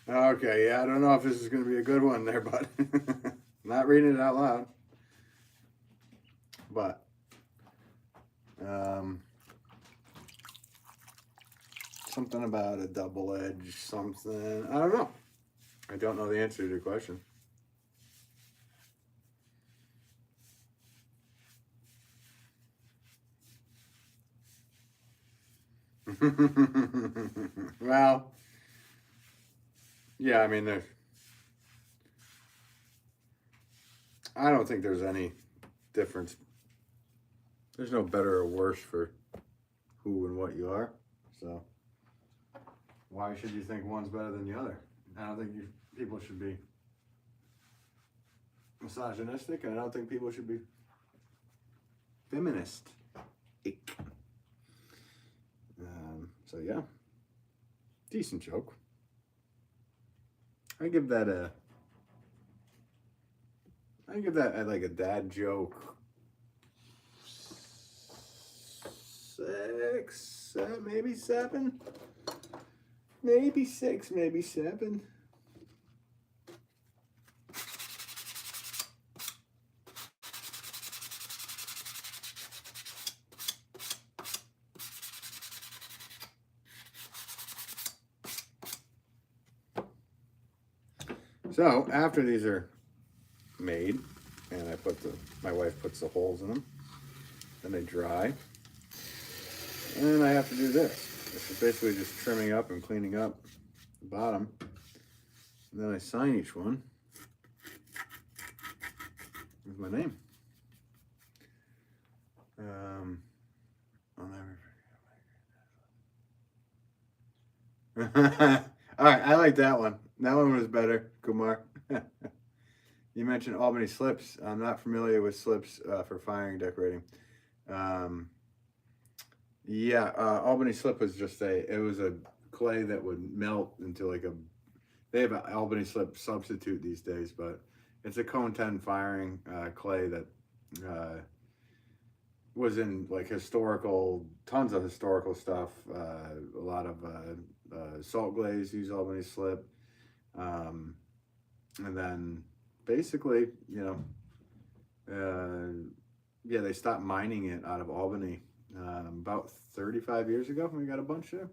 Okay, yeah, I don't know if this is going to be a good one there, but not reading it out loud. But something about a double edge, something. I don't know. I don't know the answer to your question. Well, yeah, I mean, I don't think there's any difference. There's no better or worse for who and what you are. So why should you think one's better than the other? I don't think people should be misogynistic, and I don't think people should be feminist. So yeah, decent joke. I give that like a dad joke 6, maybe 7, maybe 6, maybe 7. So after these are made, and my wife puts the holes in them, then they dry, and then I have to do this. This is basically just trimming up and cleaning up the bottom, and then I sign each one with my name. I'll never forget. All right, I like that one. That one was better, Kumar. You mentioned Albany slips. I'm not familiar with slips for firing decorating. Yeah, Albany slip was just it was a clay that would melt into like they have an Albany slip substitute these days, but it's a cone 10 firing clay that was in like tons of historical stuff. A lot of salt glaze use Albany slip. And then basically, yeah, they stopped mining it out of Albany about 35 years ago. We got a bunch there.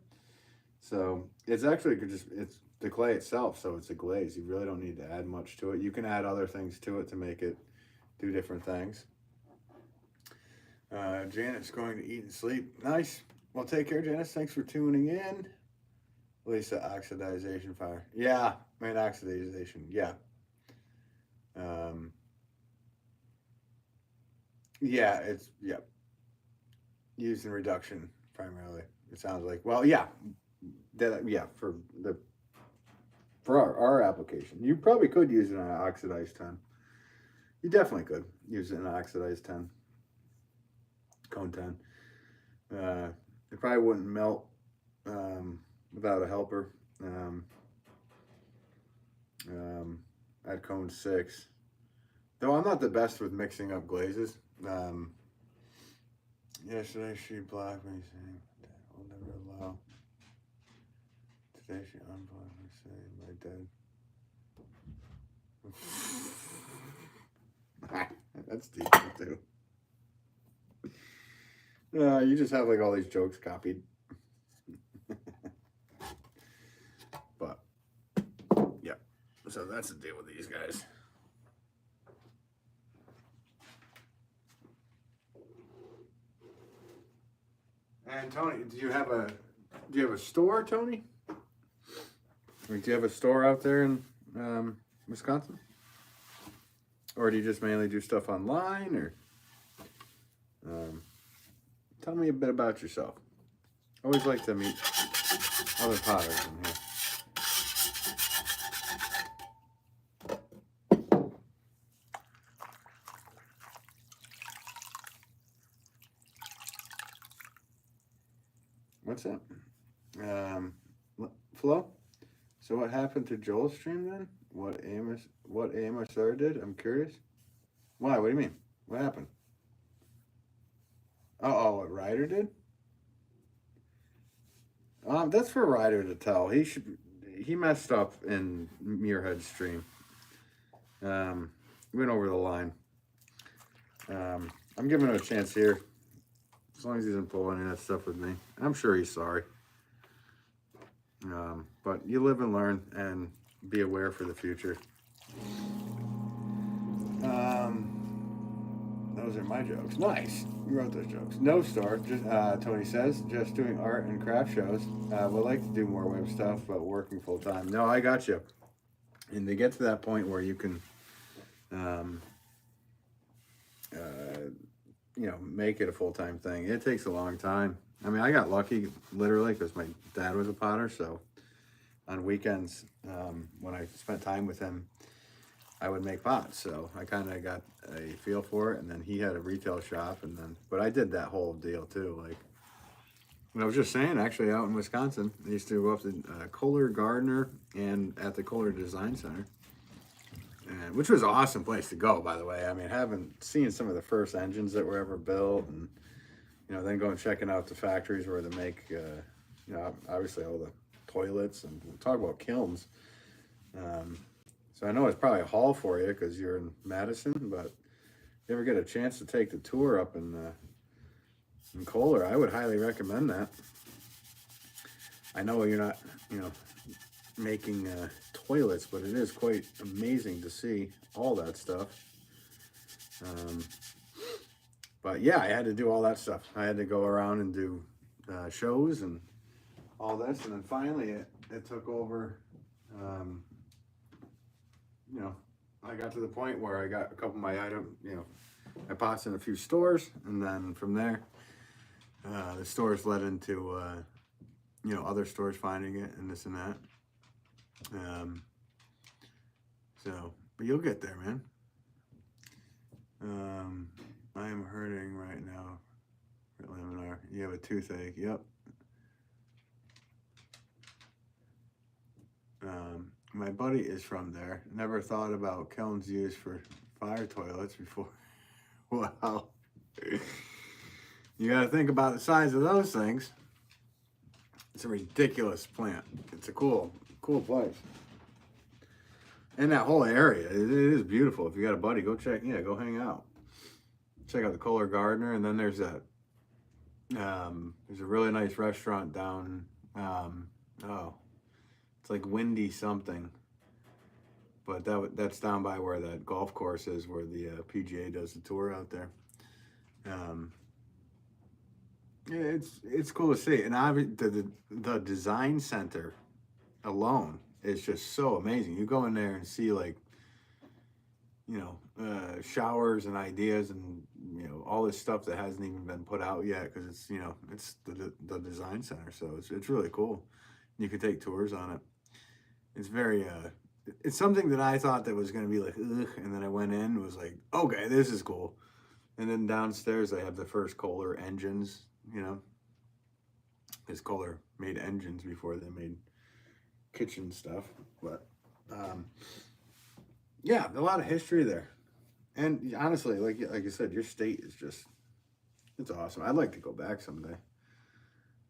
So it's actually it's the clay itself, so it's a glaze. You really don't need to add much to it. You can add other things to it to make it do different things. Janet's going to eat and sleep. Nice. Well, take care, Janice. Thanks for tuning in. Lisa, oxidization fire. Yeah, main oxidization. Yeah. Yeah, used in reduction primarily. It sounds like. Well, yeah, for for our application. You probably could use it on an oxidized 10. You definitely could use it in an oxidized 10. Cone 10. It probably wouldn't melt without a helper. At cone 6. Though I'm not the best with mixing up glazes. Yesterday she blocked me saying that will never allow. Today she unblocked me saying my dad. That's decent too. You just have like all these jokes copied. But yeah, so that's the deal with these guys. And Tony, do you have a store, Tony? Like, do you have a store out there in Wisconsin? Or do you just mainly do stuff online? Or tell me a bit about yourself. I always like to meet other potters in here. What's that? Flo? So what happened to Joel's stream then? What AMSR did? I'm curious. Why? What do you mean? What happened? Oh, what Ryder did? That's for Ryder to tell. He messed up in Muirhead's stream. Went over the line. I'm giving him a chance here. As long as he doesn't pull any of that stuff with me. I'm sure he's sorry. But you live and learn and be aware for the future. Those are my jokes. Nice. You wrote those jokes. No star, just Tony says, just doing art and craft shows. Would like to do more web stuff, but working full time. No, I got you. And to get to that point where you can, make it a full-time thing, it takes a long time. I mean, I got lucky, literally, because my dad was a potter, so on weekends, when I spent time with him, I would make pots, so I kind of got a feel for it, and then he had a retail shop, but I did that whole deal, too, like, I was just saying, actually, out in Wisconsin, I used to go up to Kohler Gardner and at the Kohler Design Center, which was an awesome place to go, by the way. I mean, seen some of the first engines that were ever built, and then going checking out the factories where they make, obviously all the toilets, and we'll talk about kilns. So I know it's probably a haul for you because you're in Madison, but if you ever get a chance to take the tour up in Kohler, I would highly recommend that. I know you're not, making toilets, but it is quite amazing to see all that stuff. But yeah, I had to do all that stuff. I had to go around and do shows and all this, and then finally it took over. I got to the point where I got a couple of my items, my pots in a few stores, and then from there, the stores led into, other stores finding it and this and that. But you'll get there, man. I am hurting right now. You have a toothache. Yep. My buddy is from there. Never thought about kilns used for fire toilets before. Wow. You got to think about the size of those things. It's a ridiculous plant. It's a cool place. And that whole area, it is beautiful. If you got a buddy, go hang out. Check out the Kohler Gardner, and then there's a really nice restaurant down, it's like Windy something, but that's down by where that golf course is, where the PGA does the tour out there. It's cool to see, and the design center alone is just so amazing. You go in there and see showers and ideas and all this stuff that hasn't even been put out yet, because it's the design center, so it's really cool. You can take tours on it. It's very, it's something that I thought that was going to be like, ugh, and then I went in and was like, okay, this is cool. And then downstairs they have the first Kohler engines, you know, because Kohler made engines before they made kitchen stuff. But yeah, a lot of history there. And honestly, like you said, your state is just, it's awesome. I'd like to go back someday.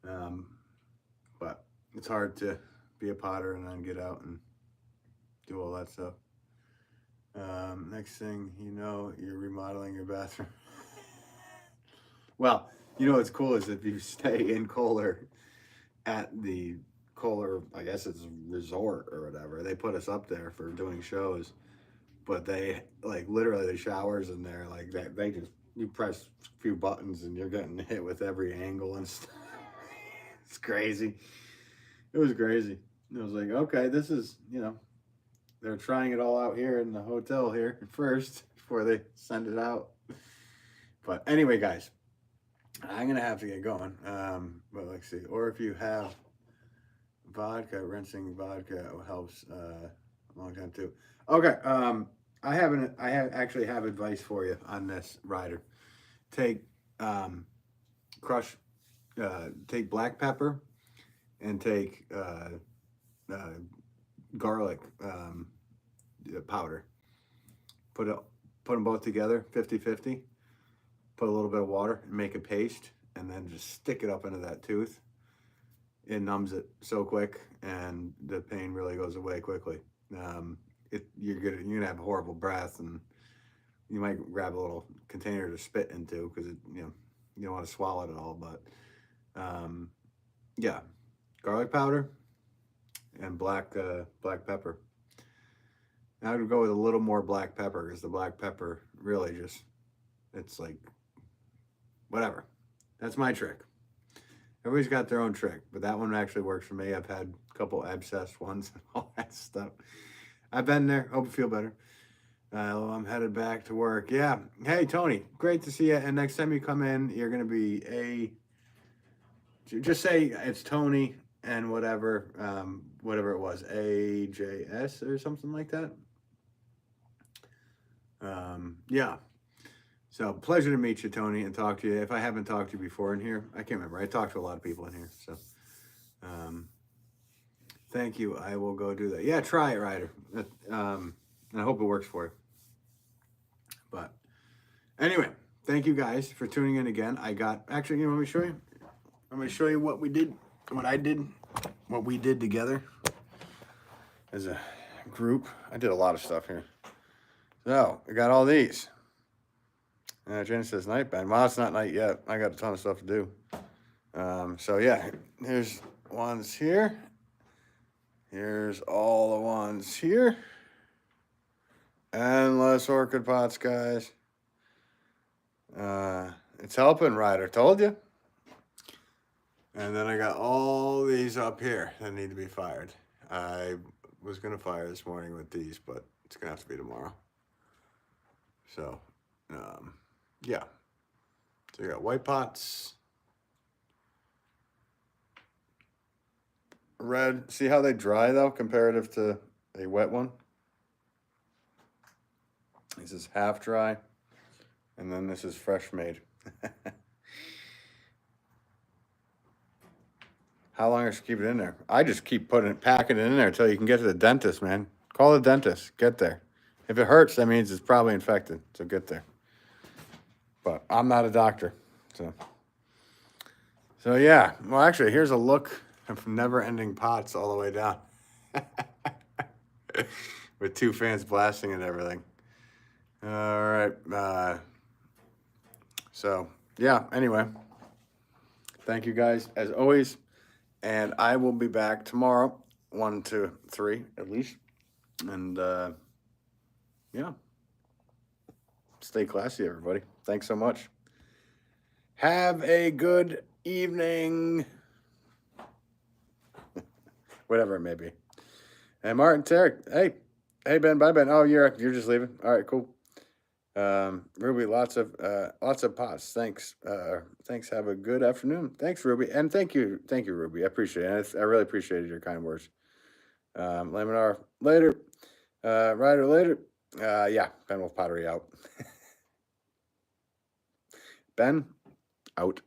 But it's hard to be a potter and then get out and do all that stuff. Next thing you know, you're remodeling your bathroom. Well, you know what's cool is if you stay in Kohler at the Kohler, I guess it's resort or whatever, they put us up there for doing shows. But they, like, literally the showers in there, like, they just, you press a few buttons and you're getting hit with every angle and stuff. It's crazy. It was crazy. It was like, okay, this is, you know, they're trying it all out here in the hotel here first before they send it out. But anyway, guys, I'm going to have to get going. But let's see. Or if you have vodka, rinsing vodka helps a long time too. Okay. I actually have advice for you on this, Ryder. Take take black pepper and take garlic powder. Put them both together, 50-50. Put a little bit of water and make a paste, and then just stick it up into that tooth. It numbs it so quick, and the pain really goes away quickly. You're gonna have horrible breath, and you might grab a little container to spit into because you don't want to swallow it all. But yeah, garlic powder and black pepper. I would go with a little more black pepper because the black pepper really just, it's like whatever. That's my trick. Everybody's got their own trick, but that one actually works for me. I've had a couple abscess ones and all that stuff. I've been there. Hope you feel better. I'm headed back to work. Yeah. Hey, Tony, great to see you. And next time you come in, you're going to be just say it's Tony and whatever it was, AJS or something like that. Yeah. So pleasure to meet you, Tony, and talk to you. If I haven't talked to you before in here, I can't remember. I talked to a lot of people in here. So thank you. I will go do that. Yeah, try it, Ryder. I hope it works for you. But anyway, thank you guys for tuning in again. Actually, let me show you. I'm going to show you what we did together as a group. I did a lot of stuff here. So, I got all these. Jen says night, Ben. Well, it's not night yet. I got a ton of stuff to do. So, yeah, here's ones here. Here's all the ones here. Endless orchid pots, guys. It's helping, Ryder. Told you. And then I got all these up here that need to be fired. I was going to fire this morning with these, but it's going to have to be tomorrow. So, yeah. So you got white pots. Red. See how they dry, though, comparative to a wet one? This is half dry. And then this is fresh made. How long I should keep it in there? I just keep packing it in there until you can get to the dentist, man. Call the dentist. Get there. If it hurts, that means it's probably infected. So get there. But I'm not a doctor. So yeah. Well, actually, here's a look from never-ending pots all the way down. With two fans blasting and everything. All right. So, yeah. Anyway. Thank you guys, as always. And I will be back tomorrow, 1 to 3 at least. And, yeah. Stay classy, everybody. Thanks so much. Have a good evening. Whatever it may be. And Martin, Tarek, hey Ben, bye Ben. Oh, you're just leaving. All right, cool. Ruby, lots of pots. Thanks. Thanks. Have a good afternoon. Thanks, Ruby, and thank you, Ruby. I appreciate it. I really appreciated your kind words. Laminar later. Rider later. Yeah, Ben Wolff Pottery out. Ben, out.